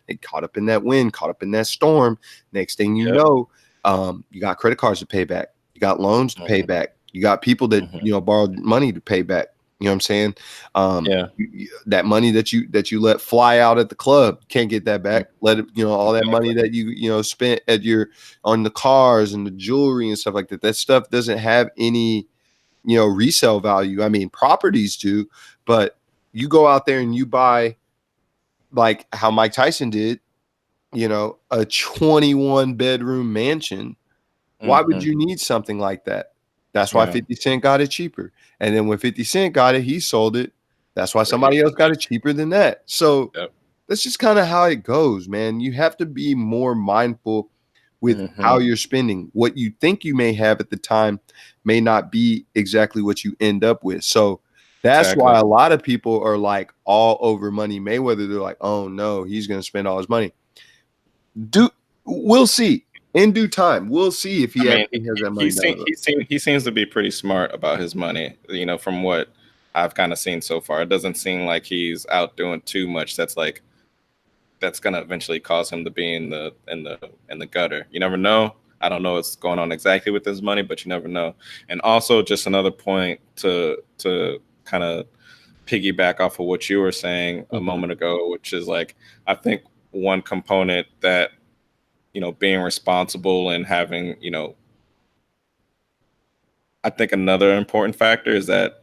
A: wind, caught up in that storm. Next thing you
B: Yep.
A: know, you got credit cards to pay back. You got loans to pay
B: Mhm.
A: back. You got people that,
B: Mhm.
A: borrowed money to pay back. You know what I'm saying?
B: Yeah.
A: That money that you let fly out at the club, can't get that
B: Mhm.
A: back. Let it, all that money
B: Exactly.
A: that spent on the cars and the jewelry and stuff like that. That stuff doesn't have any resale value. I mean, properties do, but you go out there and you buy, like how Mike Tyson did, a 21 bedroom mansion. Why would
B: Mhm.
A: you need something like that? That's why
B: Yeah.
A: 50 Cent got it cheaper. And then when 50 Cent got it, he sold it. That's why
B: For even
A: somebody else got it cheaper than that. So
B: yep.
A: that's just kind of how it goes, man. You have to be more mindful with how
B: Mhm.
A: you're spending. What you think you may have at the time may not be exactly what you end up with. So that's why
B: Exactly.
A: a lot of people are like all over Money Mayweather. They're like, oh no, he's going to spend all his money. Do We'll see in due time. We'll see if
B: I
A: he
B: mean,
A: actually has that money down the road.
B: he seems to be pretty smart about his money. You know, from what I've kind of seen so far, it doesn't seem like he's out doing too much. That's gonna eventually cause him to be in the gutter. You never know. I don't know what's going on exactly with his money, but you never know. And also, just another point to kind of piggyback off of what you were saying a
A: Mhm.
B: moment ago, which is like I think one component that being responsible and having I think another important factor is that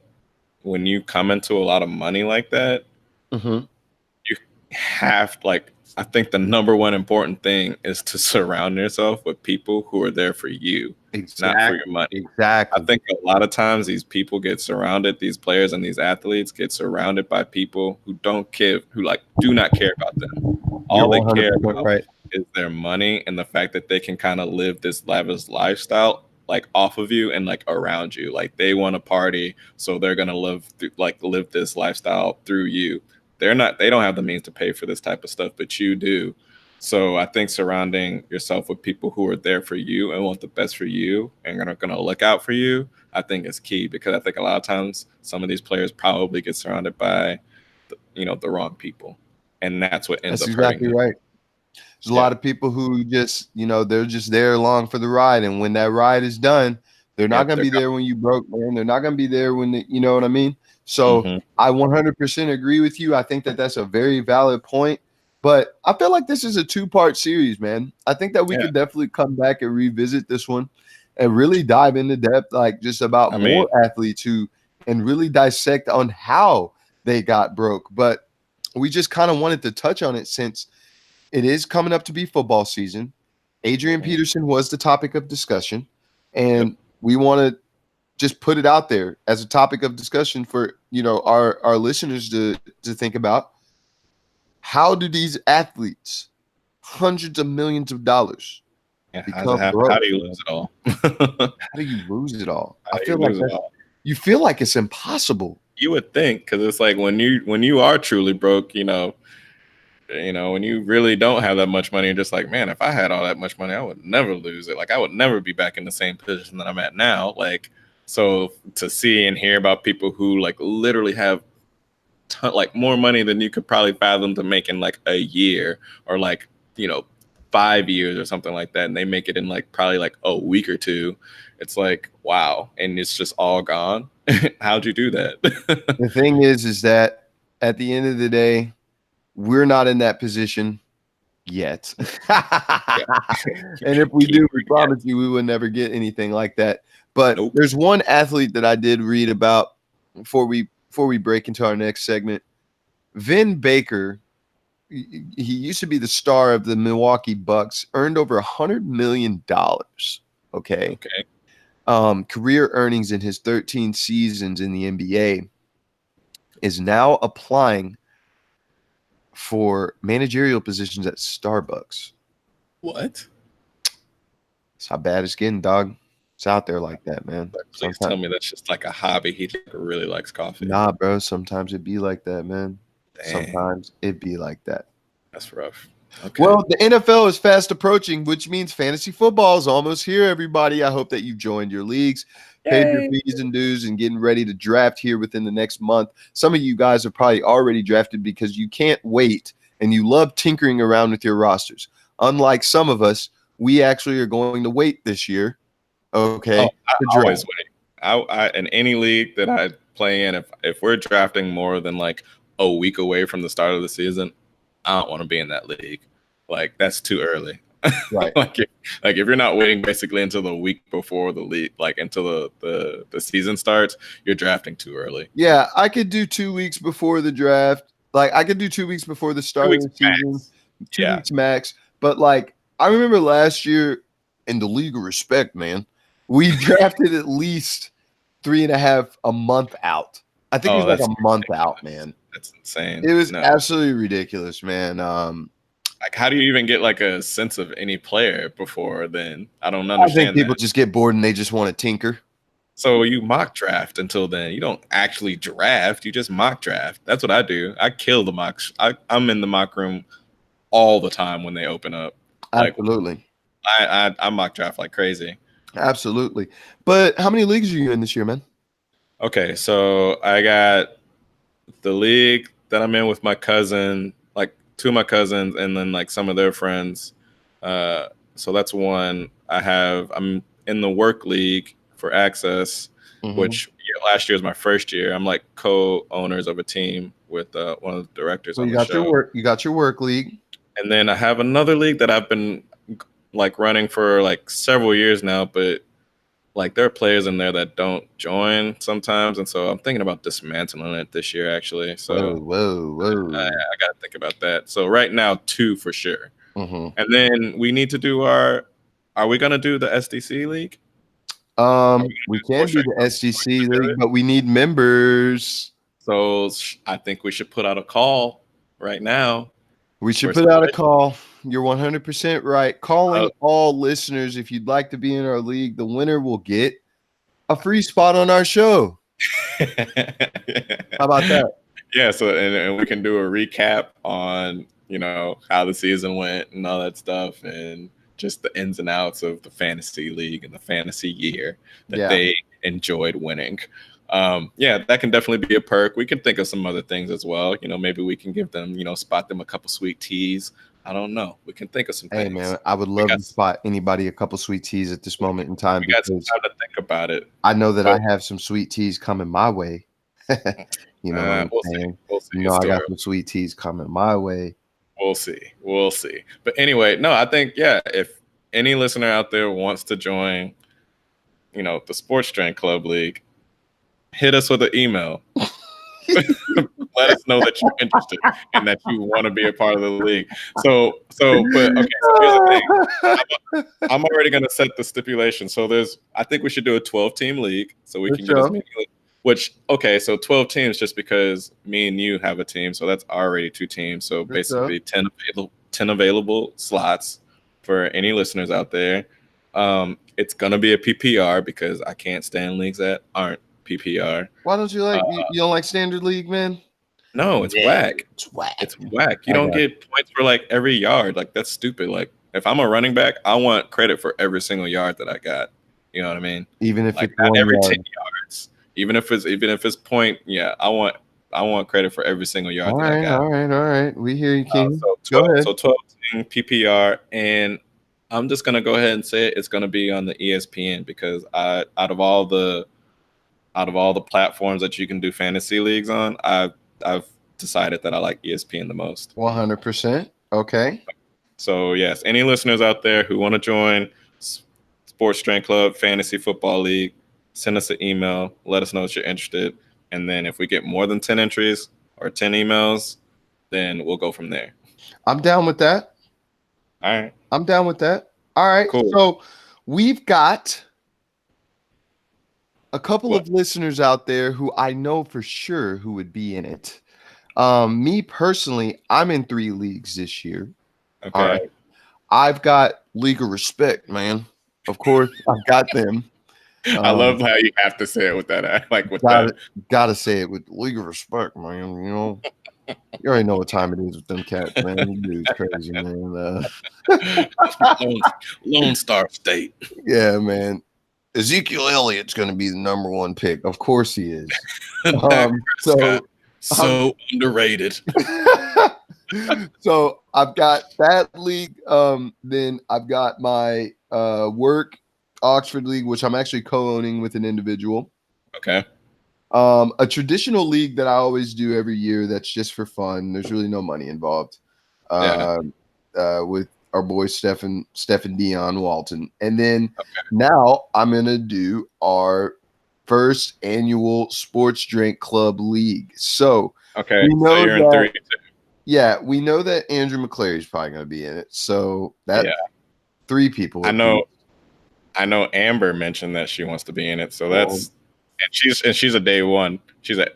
B: when you come into a lot of money like that,
A: Mhm.
B: I think the number one important thing is to surround yourself with people who are there for you, not for your money. I
A: Exactly.
B: think a lot of times these people get surrounded, these players and these athletes get surrounded by people who don't care, who like do not care about them.
A: You're
B: All they care
A: 100%
B: about
A: right.
B: is their money and the fact that they can kind of live this lavish lifestyle like off of you and like around you. Like they want to party, so they're gonna live this lifestyle through you. They don't have the means to pay for this type of stuff, but you do. So I think surrounding yourself with people who are there for you and want the best for you and are going to look out for you, I think is key, because I think a lot of times some of these players probably get surrounded by, the wrong people, and that's what ends
A: That's
B: up hurting
A: exactly
B: them.
A: right. There's a lot of people who just, they're just there along for the ride. And when that ride is done, they're not going to be there when you broke, man. They're not going to be there when, you know what I mean? So I 100% agree with you. I think that that's a very valid point. But I feel like this is a 2-part series, man. I think that we could definitely come back and revisit this one and really dive into depth, like just about more athletes and really dissect on how they got broke. But we just kind of wanted to touch on it since it is coming up to be football season. Adrian Peterson was the topic of discussion, and we want to just put it out there as a topic of discussion for our listeners to think about. How do these athletes, hundreds of millions of dollars, become broke?
B: How do you lose it all?
A: How do you lose it all? I feel like you feel like it's impossible.
B: You would think, because it's like when you are truly broke, when you really don't have that much money, you're just like, man, if I had all that much money, I would never lose it. Like I would never be back in the same position that I'm at now. Like, so to see and hear about people who like literally have like more money than you could probably fathom to make in like a year, or like 5 years or something like that, and they make it in like probably like a week or two. It's like, wow, and it's just all gone. How'd you do that?
A: The thing is that at the end of the day, we're not in that position yet. And if we do, we promise you we will never get anything like that. But there's one athlete that I did read about before we break into our next segment. Vin Baker, he used to be the star of the Milwaukee Bucks, earned over $100 million. Okay. Career earnings in his 13 seasons in the NBA, is now applying for managerial positions at Starbucks.
B: What?
A: That's how bad it's getting, dog. It's out there like that, man.
B: Please tell me that's just like a hobby. He really likes coffee.
A: Nah, bro. Sometimes it be like that, man. Dang. Sometimes it be like that.
B: That's rough. Okay.
A: Well, the NFL is fast approaching, which means fantasy football is almost here, everybody. I hope that you've joined your leagues, paid your fees and dues, and getting ready to draft here within the next month. Some of you guys are probably already drafted because you can't wait and you love tinkering around with your rosters. Unlike some of us, we actually are going to wait this year. Okay.
B: I always wait. In any league that I play in, if we're drafting more than like a week away from the start of the season, I don't want to be in that league. Like that's too early.
A: Right.
B: like if you're not waiting basically until the week before the league, like until the season starts, you're drafting too early.
A: Yeah, I could do 2 weeks before the draft. Like I could do 2 weeks before the start of the season. 2 weeks max. But like I remember last year in the League of Respect, man, we drafted at least 3.5 a month out. I think it was like a month out, man.
B: That's insane.
A: It was absolutely ridiculous, man.
B: Like, how do you even get like a sense of any player before then? I don't understand.
A: I think people just get bored and they just want to tinker.
B: So you mock draft until then. You don't actually draft. You just mock draft. That's what I do. I kill the mocks. I'm in the mock room all the time when they open up.
A: Absolutely.
B: I mock draft like crazy.
A: Absolutely. But how many leagues are you in this year, man?
B: Okay, so I got the league that I'm in with my cousin, like 2 of my cousins, and then like some of their friends. So that's one. I'm in the work league for Access, which last year was my first year. I'm like co-owners of a team with one of the directors.
A: So you got your work league,
B: and then I have another league that I've been like running for like several years now, but like there are players in there that don't join sometimes, and so I'm thinking about dismantling it this year actually. So I got to think about that. So right now, 2 for sure,
A: Mhm.
B: and then we need to do our. Are we gonna do the SDC league?
A: We can
B: Sports
A: do
B: Drink
A: the
B: Club?
A: SGC league, but we need members.
B: So I think we should put out a call right now.
A: We should
B: for
A: put out a
B: somebody.
A: call. You're 100% right. Calling
B: Uh,
A: all listeners, if you'd like to be in our league, the winner will get a free spot on our show. How about that?
B: Yeah, so and we can do a recap on how the season went and all that stuff, and just the ins and outs of the fantasy league and the fantasy year that
A: Yeah.
B: they enjoyed winning. Yeah, that can definitely be a perk. We can think of some other things as well. Maybe we can give them, spot them a couple sweet teas. I don't know. We can think of some
A: Hey,
B: things.
A: man, I would love to spot anybody a couple sweet teas at this moment in time
B: We got some
A: because
B: time to think about it.
A: I know that
B: But
A: I have some sweet teas coming my way. You know what I'm
B: we'll
A: saying?
B: see. We'll see.
A: You know, I got some sweet teas coming my way.
B: We'll see. We'll see. But anyway, no, I think, yeah, if any listener out there wants to join, the Sports Drink Club League, hit us with an email. Let us know that you're interested and that you want to be a part of the league. But okay, so here's the thing. I'm already going to set the stipulation. So I think we should do a 12-team league so we can get as many. So 12 teams just because me and you have a team. So that's already 2 teams. So basically 10 available slots for any listeners out there. It's going to be a PPR because I can't stand leagues that aren't PPR.
A: Why don't you like you don't like standard league, man?
B: No, it's whack.
A: It's whack.
B: It's whack. You don't get points for like every yard. Like that's stupid. Like if I'm a running back, I want credit for every single yard that I got. You know what I mean?
A: Even if
B: like
A: it's
B: not every 10
A: yard.
B: yards. Even if it's point, yeah, I want credit for every single yard that I got.
A: All right. We hear you, King.
B: Go ahead. So 12 team PPR, and I'm just gonna go ahead and say it's gonna be on the ESPN because out of all the platforms that you can do fantasy leagues on, I've decided that I like ESPN the most.
A: 100%. Okay.
B: So yes, any listeners out there who want to join Sports Drink Club Fantasy Football League, send us an email. Let us know that you're interested, and then if we get more than 10 entries or 10 emails, then we'll go from there.
A: I'm down with that.
B: All right.
A: I'm down with that. All right. Cool. So we've got a couple of listeners out there who I know for sure who would be in it. Me personally, I'm in 3 leagues this year.
B: Okay.
A: All right. I've got League of Respect, man. Of course, I've got them.
B: I love how you have to say it with that. Like with
A: gotta say it with League of Respect, man. You know, you already know what time it is with them cats, man. It's crazy, man.
B: Lone Star State.
A: Yeah, man. Ezekiel Elliott's going to be the number 1 pick. Of course he is.
B: So underrated.
A: So I've got that league. Then I've got my work Oxford League, which I'm actually co-owning with an individual.
B: Okay.
A: A traditional league that I always do every year that's just for fun. There's really no money involved. With our boy Stephen Dion Walton. And then now I'm going to do our first annual Sports Drink Club League. So
B: okay, so you're in 3 too.
A: Yeah, we know that Andrew McClary is probably going to be in it. So that's 3 people.
B: I know Amber mentioned that she wants to be in it. So that's and she's a day one. She's got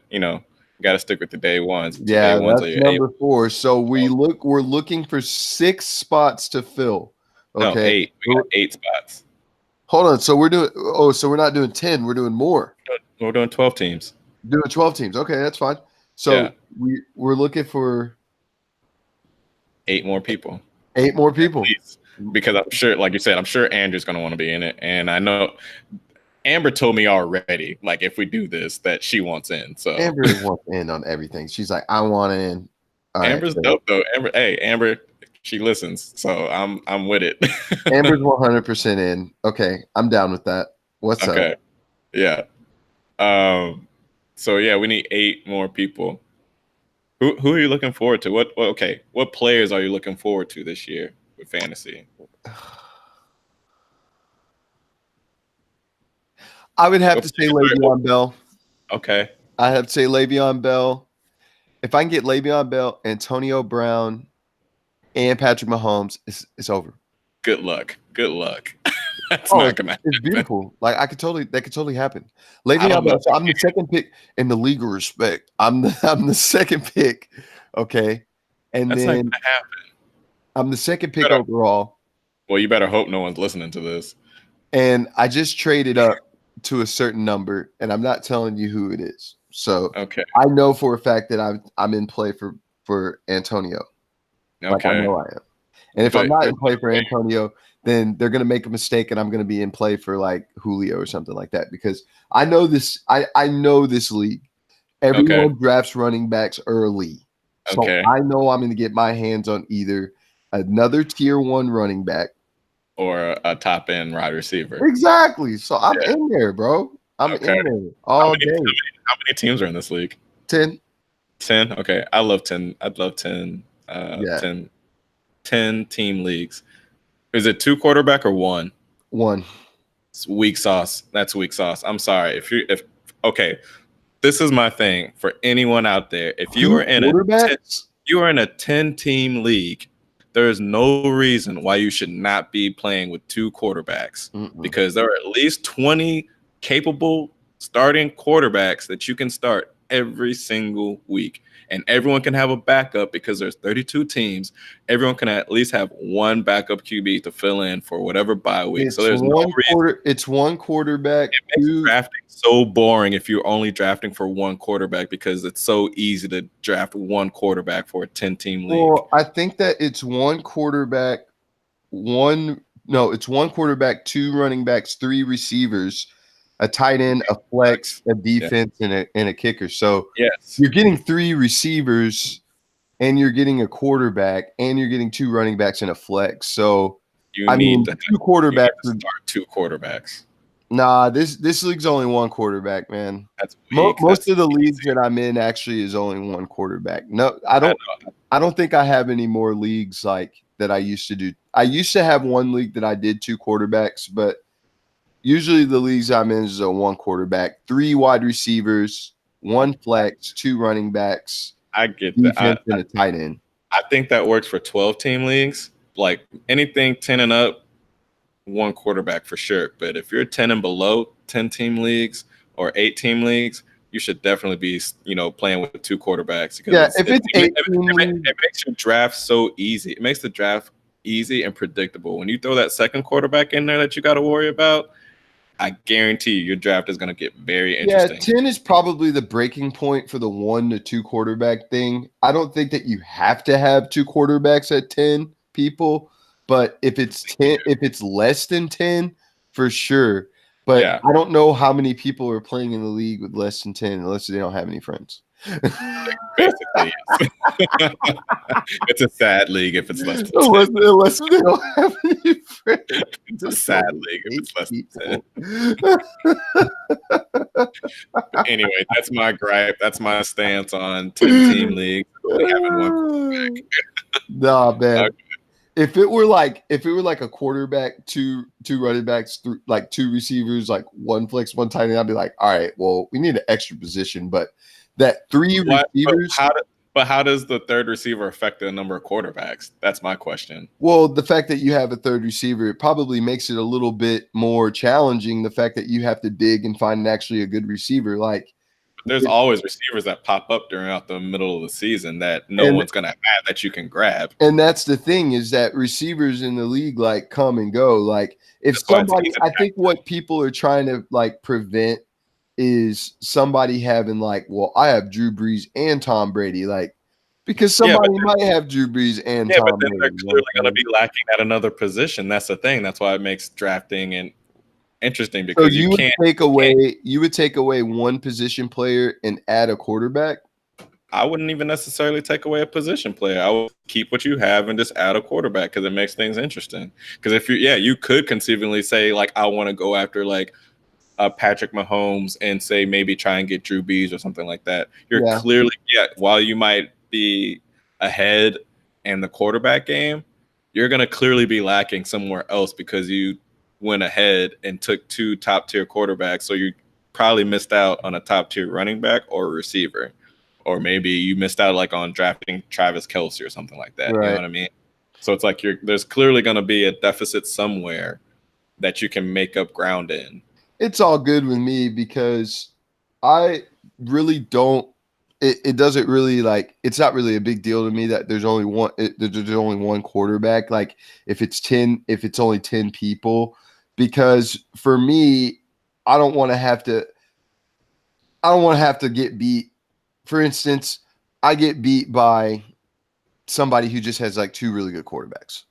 B: to stick with the day ones.
A: Yeah, that's number 4. So we're looking for 6 spots to fill. Okay,
B: no, 8. We got 8 spots.
A: Hold on. So we're not doing 10. We're doing more.
B: We're doing 12 teams.
A: Doing 12 teams. Okay, that's fine. So we're looking for
B: 8 more people.
A: 8 more people.
B: Because I'm sure, like you said, I'm sure Andrew's going to want to be in it, and I know Amber told me already, like if we do this, that she wants in. So
A: Amber wants in on everything. She's like, I want in.
B: Amber's dope though. Amber, she listens, so I'm with it.
A: Amber's 100% in. Okay, I'm down with that. What's up?
B: Yeah. So yeah, we need 8 more people. Who are you looking forward to? What players are you looking forward to this year with fantasy?
A: I would have
B: What
A: to say
B: position?
A: Le'Veon Bell.
B: Okay.
A: I have to say Le'Veon Bell. If I can get Le'Veon Bell, Antonio Brown, and Patrick Mahomes, it's over.
B: Good luck. Good luck. That's
A: Oh,
B: not gonna
A: it's
B: happen.
A: beautiful. Like that could totally happen.
B: I don't
A: Le'Veon
B: know.
A: Bell. So I'm the second pick in the legal respect. I'm the second pick. Okay, and
B: That's not
A: then
B: gonna happen.
A: I'm the second pick
B: Better,
A: overall.
B: well, you better hope no one's listening to this.
A: And I just traded up to a certain number, and I'm not telling you who it is. So
B: Okay.
A: I know for a fact that I'm in play for Antonio. Like I
B: Okay.
A: know I am. And if I'm
B: But
A: not
B: there's
A: in play for Antonio, then they're gonna make a mistake, and I'm gonna be in play for like Julio or something like that. Because I know this. I know this league.
B: okay.
A: Everyone drafts running backs early, so
B: Okay.
A: I know I'm gonna get my hands on either another tier one running back.
B: Or a top end wide receiver.
A: Exactly. So I'm
B: Yeah.
A: in there, bro. I'm
B: Okay.
A: in there
B: How
A: all
B: many, how
A: day.
B: many how many teams are in this league?
A: 10.
B: 10. Okay. I love 10. I'd love 10
A: Yeah.
B: 10 team leagues. Is it 2 quarterback or 1?
A: 1.
B: It's weak sauce. That's weak sauce. I'm sorry. If okay, this is my thing for anyone out there. If you
A: 2
B: are in a 10,
A: quarterbacks?
B: you are in a 10 team league, there is no reason why you should not be playing with 2 quarterbacks
A: Mm-mm.
B: because there are at least 20 capable starting quarterbacks that you can start every single week. And everyone can have a backup because there's 32 teams. Everyone can at least have one backup QB to fill in for whatever bye week. So there's no reason.
A: It's one quarterback,
B: It makes
A: 2.
B: drafting so boring if you're only drafting for one quarterback because it's so easy to draft one quarterback for a 10-team league.
A: Well, I think that it's one quarterback, it's one quarterback, 2 running backs, 3 receivers, a tight end, a flex, a
B: Yeah.
A: defense, and a kicker. So
B: Yes.
A: you're getting 3 receivers, and you're getting a quarterback, and you're getting 2 running backs and a flex. So
B: You
A: I
B: need
A: mean,
B: to
A: 2
B: you need
A: quarterbacks.
B: to start 2 quarterbacks.
A: Nah, this league's only one quarterback, man.
B: That's weak.
A: Most
B: That's
A: of the leagues
B: easy.
A: that I'm in actually is only one quarterback. No,
B: I know.
A: I don't think I have any more leagues like that I used to do. I used to have one league that I did 2 quarterbacks, but usually the leagues I'm in is a 1 quarterback, 3 wide receivers, 1 flex, 2 running backs,
B: I get that.
A: defense, and a tight end.
B: I think that works for 12-team leagues. Like anything 10 and up, 1 quarterback for sure. But if you're 10 and below 10-team leagues or 8-team leagues, you should definitely be, playing with 2 quarterbacks because
A: Yeah, if it's 8
B: it makes your draft so easy. It makes the draft easy and predictable. When you throw that second quarterback in there that you got to worry about, I guarantee you your draft is going to get very interesting.
A: 10 is probably the breaking point for the 1 to 2 quarterback thing. I don't think that you have to have 2 quarterbacks at 10 people, but if it's less than 10, for sure. But
B: Yeah.
A: I don't know how many people are playing in the league with less than 10 unless they don't have any friends.
B: Basically, yes. It's a sad league if it's less than 10.
A: Unless they don't have any friends.
B: It's a sad league if it's less than 10. Anyway, that's my gripe. That's my stance on 10-team leagues.
A: Nah, man. If it were like a quarterback, two running backs, like 2 receivers, like 1 flex, 1 tight end, I'd be like, all right, well, we need an extra position. But that 3 receivers.
B: But how does the third receiver affect the number of quarterbacks? That's my question.
A: Well, the fact that you have a third receiver, it probably makes it a little bit more challenging. The fact that you have to dig and find actually a good receiver, like.
B: There's always receivers that pop up throughout the middle of the season that one's going to have that you can grab.
A: And that's the thing is that receivers in the league like come and go. Like if somebody, I think what people are trying to like prevent is somebody having like, well, I have Drew Brees and Tom Brady, like because somebody might have Drew Brees and Tom
B: but then
A: Brady.
B: they're clearly going to be lacking at another position. That's the thing. That's why it makes drafting and interesting because
A: so you would take away 1 position player and add a quarterback.
B: I wouldn't even necessarily take away a position player. I would keep what you have and just add a quarterback because it makes things interesting. Because if you could conceivably say like I want to go after like Patrick Mahomes and say maybe try and get Drew Brees or something like that. You're clearly while you might be ahead in the quarterback game, you're going to clearly be lacking somewhere else because you went ahead and took 2 top tier quarterbacks, so you probably missed out on a top tier running back or receiver, or maybe you missed out like on drafting Travis Kelce or something like that. You know
A: Right.
B: what I mean? So it's like there's clearly going to be a deficit somewhere that you can make up ground in.
A: It's all good with me because I really don't. It doesn't really like. It's not really a big deal to me that there's only one. There's only one quarterback. Like if it's only 10 people, because for me, I don't want to have to. I don't want to have to get beat. For instance, I get beat by somebody who just has like 2 really good quarterbacks.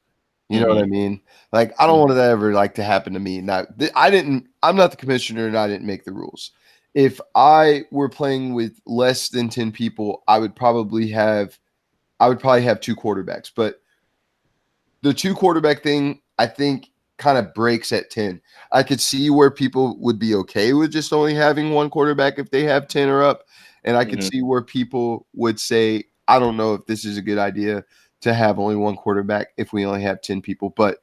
A: You know what I mean? Like, I don't want that ever like to happen to me. Now, I'm not the commissioner and I didn't make the rules. If I were playing with less than 10 people, I would probably have 2 quarterbacks. But the 2 quarterback thing, I think, kind of breaks at 10. I could see where people would be okay with just only having 1 quarterback if they have 10 or up. And I could see where people would say, I don't know if this is a good idea to have only 1 quarterback if we only have 10 people. But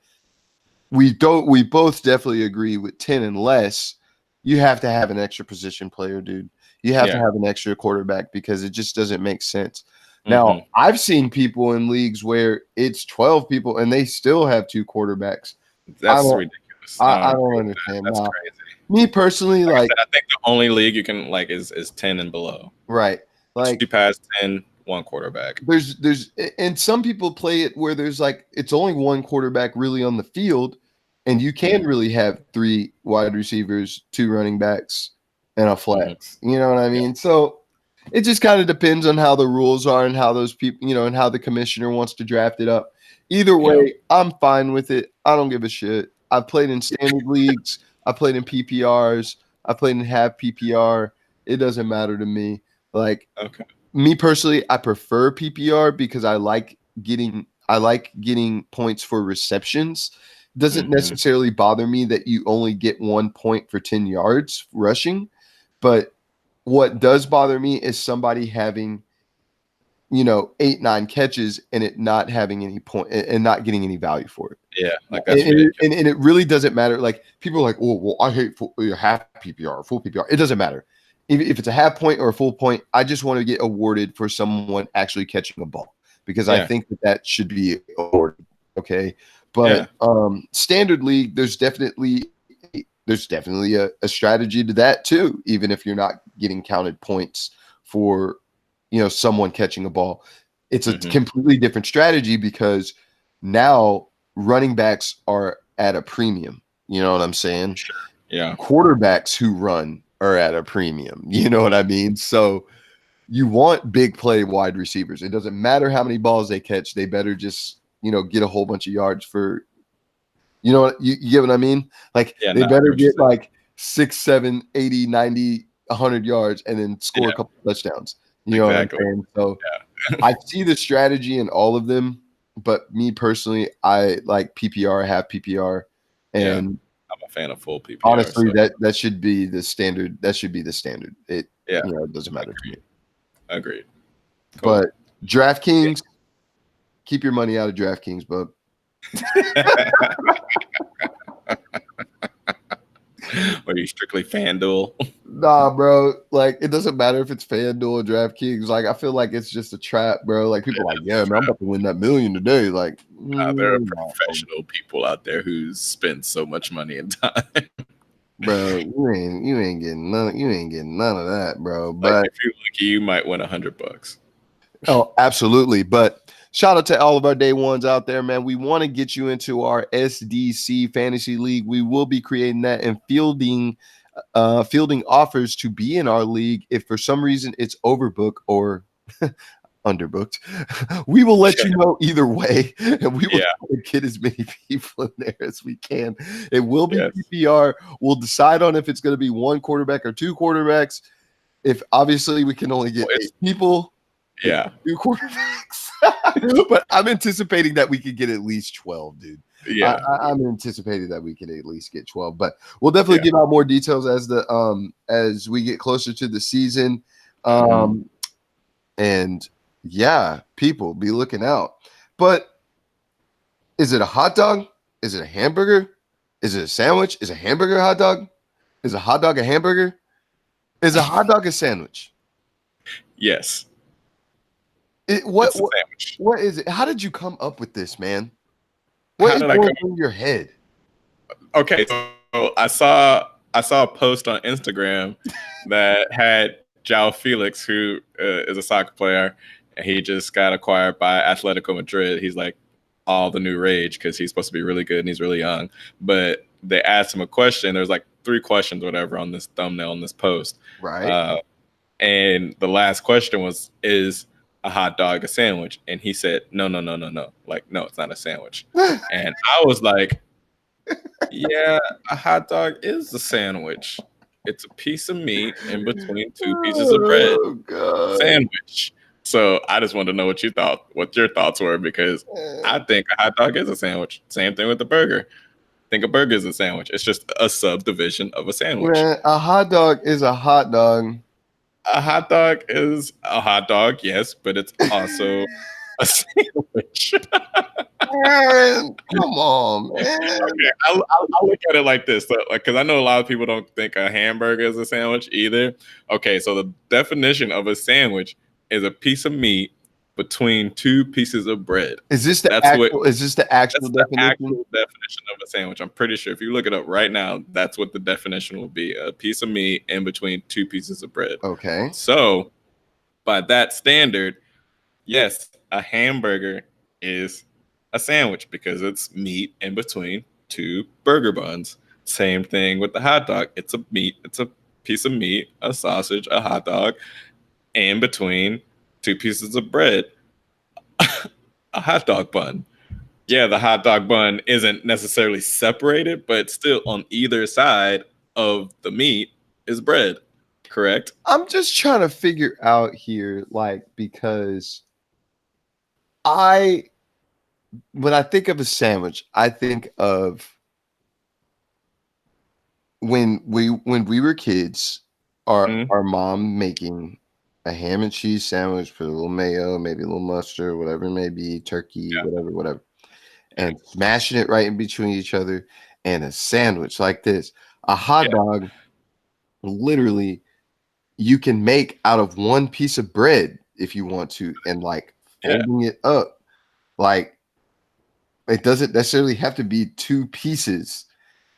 A: we both definitely agree with 10 and less, you have to have an extra position player, dude. You have to have an extra quarterback because it just doesn't make sense. Now, I've seen people in leagues where it's 12 people and they still have 2 quarterbacks.
B: That's ridiculous.
A: I don't understand.
B: That's crazy.
A: Me personally,
B: like I think the only league you can like is 10 and below.
A: Right. Like
B: you pass 10, 1 quarterback.
A: There's and some people play it where there's like it's only 1 quarterback really on the field, and you can really have 3 wide receivers, 2 running backs, and a flex. You know what I mean? So it just kind of depends on how the rules are and how those people, and how the commissioner wants to draft it up. Either way, I'm fine with it. I don't give a shit. I've played in standard leagues. I played in PPRs. I played in half PPR. It doesn't matter to me. Like, me personally, I prefer PPR because I like getting points for receptions. It doesn't necessarily bother me that you only get 1 point for 10 yards rushing, but what does bother me is somebody having 8, 9 catches and it not having any point and not getting any value for it.
B: Yeah, like that's
A: and it really doesn't matter. Like people are like, oh, well, I hate half PPR or full PPR. It doesn't matter. If it's a half point or a full point, I just want to get awarded for someone actually catching a ball because I think that should be awarded. Okay. But standard league, there's definitely a strategy to that too, even if you're not getting counted points for someone catching a ball. It's a completely different strategy because now running backs are at a premium. You know what I'm saying?
B: Sure. Yeah.
A: Quarterbacks who run are at a premium. You know what I mean? So you want big play wide receivers. It doesn't matter how many balls they catch. They better just, get a whole bunch of yards for, you get what I mean? Like they better get like 6, 7, 80, 90, 100 yards and then score a couple touchdowns. You know what I'm saying? So I see the strategy in all of them, but me personally, I like PPR, half PPR, and
B: I'm a fan of full PPR.
A: Honestly, that should be the standard. That should be the standard. It it doesn't matter to me.
B: Agreed.
A: Cool. But DraftKings, keep your money out of DraftKings, bub.
B: Are you strictly FanDuel?
A: Nah, bro. Like, it doesn't matter if it's FanDuel or DraftKings. Like, I feel like it's just a trap, bro. Like, people are like, yeah, man, I'm about to win that $1 million today. Like,
B: there are professional people out there who spend so much money and time.
A: Bro, you ain't getting none of that, bro. But
B: like, if you're lucky, you might win $100.
A: Oh, absolutely. But shout out to all of our day ones out there, man. We want to get you into our SDC Fantasy League. We will be creating that and fielding offers to be in our league. If for some reason it's overbooked or underbooked, we will let you know either way, and we will try to get as many people in there as we can. It will be PPR. We'll decide on if it's going to be 1 quarterback or 2 quarterbacks. If obviously we can only get 8 people. 2 quarterbacks. But I'm anticipating that we could get at least 12, dude.
B: Yeah.
A: I'm anticipating that we can at least get 12. But we'll definitely give out more details as we get closer to the season. And people be looking out. But is it a hot dog? Is it a hamburger? Is it a sandwich? Is a hamburger a hot dog? Is a hot dog a hamburger? Is a hot dog a sandwich?
B: Yes,
A: It,
B: it's a sandwich.
A: what is it? How did you come up with this, man? What
B: How
A: is
B: did I
A: going
B: come?
A: through your head?
B: Okay, so I saw a post on Instagram that had João Felix, who is a soccer player, and he just got acquired by Atletico Madrid. He's like all the new rage because he's supposed to be really good and he's really young. But they asked him a question. There's like 3 questions, or whatever, on this thumbnail on this post.
A: Right?
B: Uh, and the last question was, "Is a hot dog a sandwich?" And he said, "No, no, no, no, no. Like, no, it's not a sandwich." And I was like, yeah, a hot dog is a sandwich. It's a piece of meat in between two pieces of bread.
A: Oh god.
B: Sandwich. So I just wanted to know what your thoughts were, because I think a hot dog is a sandwich. Same thing with the burger. I think a burger is a sandwich. It's just a subdivision of a sandwich.
A: Man, a hot dog is a hot dog.
B: A hot dog is a hot dog, yes, but it's also a sandwich.
A: Man, come on, man.
B: Okay, I'll look at it like this, because I know a lot of people don't think a hamburger is a sandwich either. Okay, so the definition of a sandwich is a piece of meat between two pieces of bread.
A: Is this the
B: That's
A: actual? Is this the actual
B: That's the
A: definition?
B: actual definition of a sandwich. I'm pretty sure if you look it up right now, that's what the definition will be: a piece of meat in between two pieces of bread.
A: Okay.
B: So, by that standard, yes, a hamburger is a sandwich because it's meat in between two burger buns. Same thing with the hot dog. It's a piece of meat, a sausage, a hot dog, in between two pieces of bread, a hot dog bun. Yeah, the hot dog bun isn't necessarily separated, but still on either side of the meat is bread. Correct?
A: I'm just trying to figure out here, like, because when I think of a sandwich, I think of when we were kids,
B: Mhm.
A: our mom making a ham and cheese sandwich, put a little mayo, maybe a little mustard, whatever it may be, turkey,
B: Yeah.
A: whatever, and smashing it right in between each other, and a sandwich like this. A hot
B: Yeah.
A: dog, literally, you can make out of one piece of bread if you want to, and like
B: Yeah.
A: folding it up. Like, it doesn't necessarily have to be two pieces.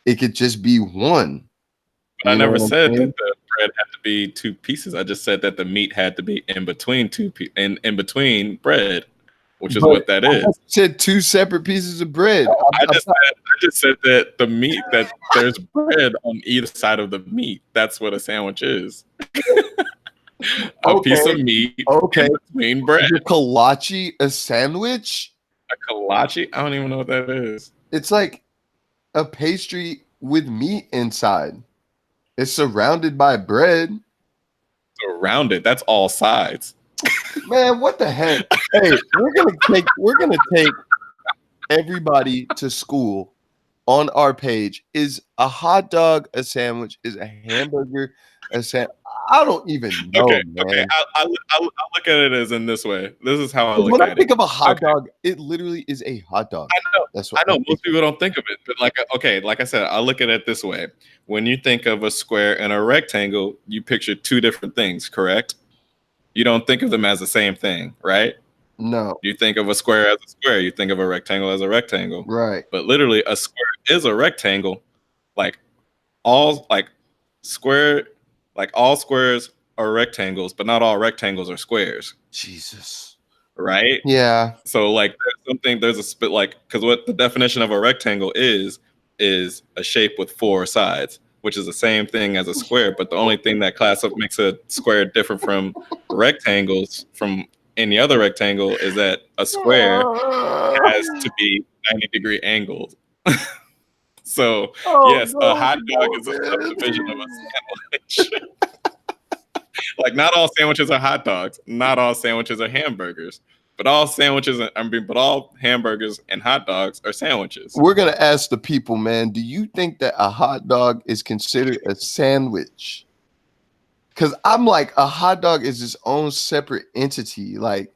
A: It could just be one.
B: But I
A: You know
B: never
A: what I'm
B: said
A: saying?
B: that the bread had to be two pieces. I just said that the meat had to be in between in between bread, which is
A: But
B: what that
A: I
B: is.
A: said two separate pieces of bread.
B: I just said that the meat, that there's bread on either side of the meat. That's what a sandwich is. A piece of meat
A: Okay.
B: in between bread.
A: Is a kolache a sandwich?
B: A kolache? I don't even know what that is.
A: It's like a pastry with meat inside. It's surrounded by bread.
B: So rounded. That's all sides.
A: Man, what the heck? Hey, we're gonna take everybody to school on our page. Is a hot dog a sandwich? Is a hamburger a sandwich? I don't even know,
B: Okay,
A: man.
B: okay. I'll look at it as in this way. This is how I
A: 'Cause
B: look
A: when I
B: at
A: think
B: it.
A: of a hot
B: Okay.
A: dog, it literally is a hot dog.
B: I know.
A: That's
B: I
A: what
B: know
A: think
B: most
A: of.
B: people don't think of it, but like I said, I look at it this way. When you think of a square and a rectangle, you picture two different things, correct? You don't think of them as the same thing, right?
A: No,
B: You think of a square as a square, you think of a rectangle as a rectangle.
A: right.
B: But literally a square is a rectangle. Like all like square like all squares are rectangles, but not all rectangles are squares,
A: Jesus.
B: right?
A: Yeah.
B: So like there's a split, like, because what the definition of a rectangle is a shape with four sides, which is the same thing as a square, but the only thing that makes a square different from rectangles from any other rectangle is that a square has to be 90-degree angled. So yes, a hot dog is a subdivision of a sandwich. Like, not all sandwiches are hot dogs, not all sandwiches are hamburgers. But all hamburgers and hot dogs are sandwiches.
A: We're gonna ask the people, man. Do you think that a hot dog is considered a sandwich? Because I'm like, a hot dog is its own separate entity. Like,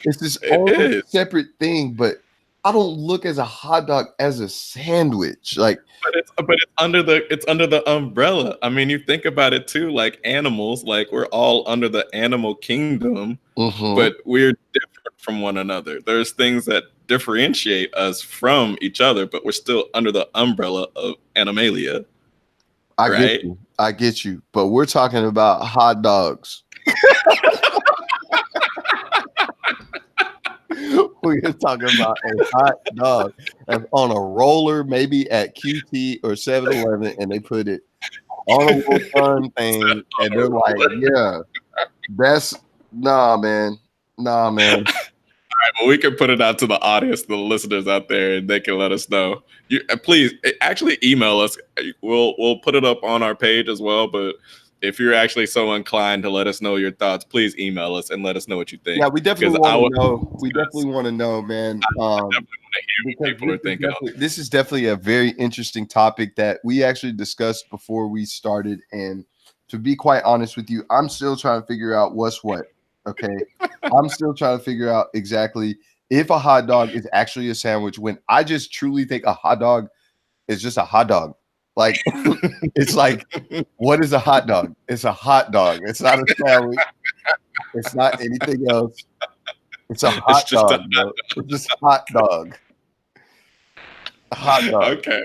A: it's its
B: It
A: own
B: is.
A: separate thing. But I don't look as a hot dog as a sandwich. Like,
B: but it's under the umbrella. I mean, you think about it too, like animals, like we're all under the animal kingdom, but we're different from one another. There's things that differentiate us from each other, but we're still under the umbrella of Animalia.
A: I get you. But we're talking about hot dogs. We're talking about a hot dog on a roller, maybe at QT or 7-Eleven, and they put it on a little fun thing, and they're like, "Yeah, that's man. Nah, man."
B: All right, well, we can put it out to the audience, the listeners out there, and they can let us know. You please actually email us. We'll put it up on our page as well, but if you're actually so inclined to let us know your thoughts, please email us and let us know what you think.
A: Yeah, we definitely want to know. We definitely want to know, man.
B: I definitely want to hear what people are thinking.
A: This is definitely a very interesting topic that we actually discussed before we started. And to be quite honest with you, I'm still trying to figure out what's what. Okay. I'm still trying to figure out exactly if a hot dog is actually a sandwich, when I just truly think a hot dog is just a hot dog. Like, it's like, what is a hot dog? It's a hot dog. It's not a sandwich. It's not anything else. It's a hot dog, bro. It's just a hot dog. A hot dog.
B: Okay.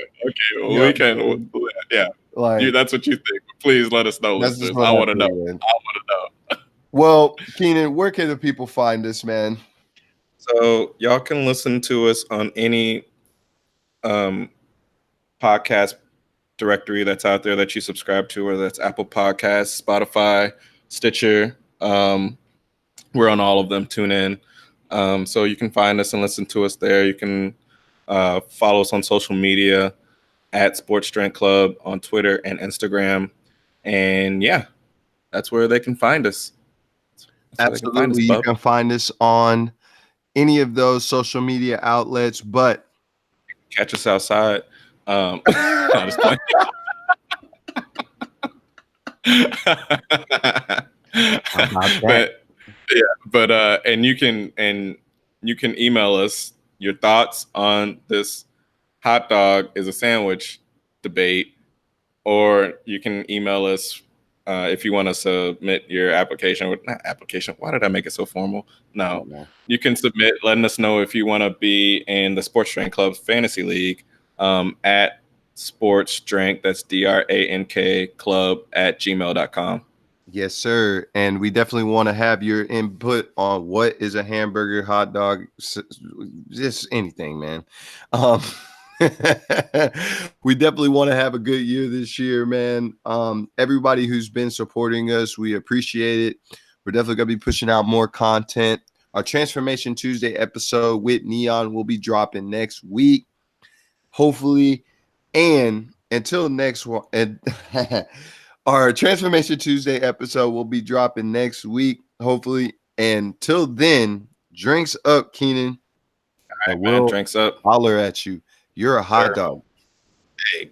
B: Well, we can. Yeah.
A: Like,
B: that's what you think. Please let us know, listeners. I want to know. I want to know.
A: Well, Keenan, where can the people find us, man?
B: So y'all can listen to us on any podcast directory that's out there that you subscribe to, whether that's Apple Podcasts, Spotify, Stitcher. We're on all of them. Tune in. So you can find us and listen to us there. You can follow us on social media at Sports Strength Club on Twitter and Instagram. And yeah, that's where they can find us.
A: Absolutely. You can find us on any of those social media outlets, but
B: catch us outside. But and you can email us your thoughts on this hot dog is a sandwich debate, or you can email us if you want to submit your application. Not application. Why did I make it so formal? No, you can submit letting us know if you want to be in the Sports Strength Club Fantasy League at Sports Strength. That's DRANK Club at gmail.com.
A: Yes, sir. And we definitely want to have your input on what is a hamburger, hot dog, just anything, man. We definitely want to have a good year this year, man. Everybody who's been supporting us, we appreciate it. We're definitely going to be pushing out more content. Our Transformation Tuesday episode with Neon will be dropping next week, hopefully. And until next one, our Transformation Tuesday episode will be dropping next week, hopefully. And till then, drinks up, Keenan.
B: All right, man, drinks up.
A: Holler at you. You're a hot dog.
B: Hey.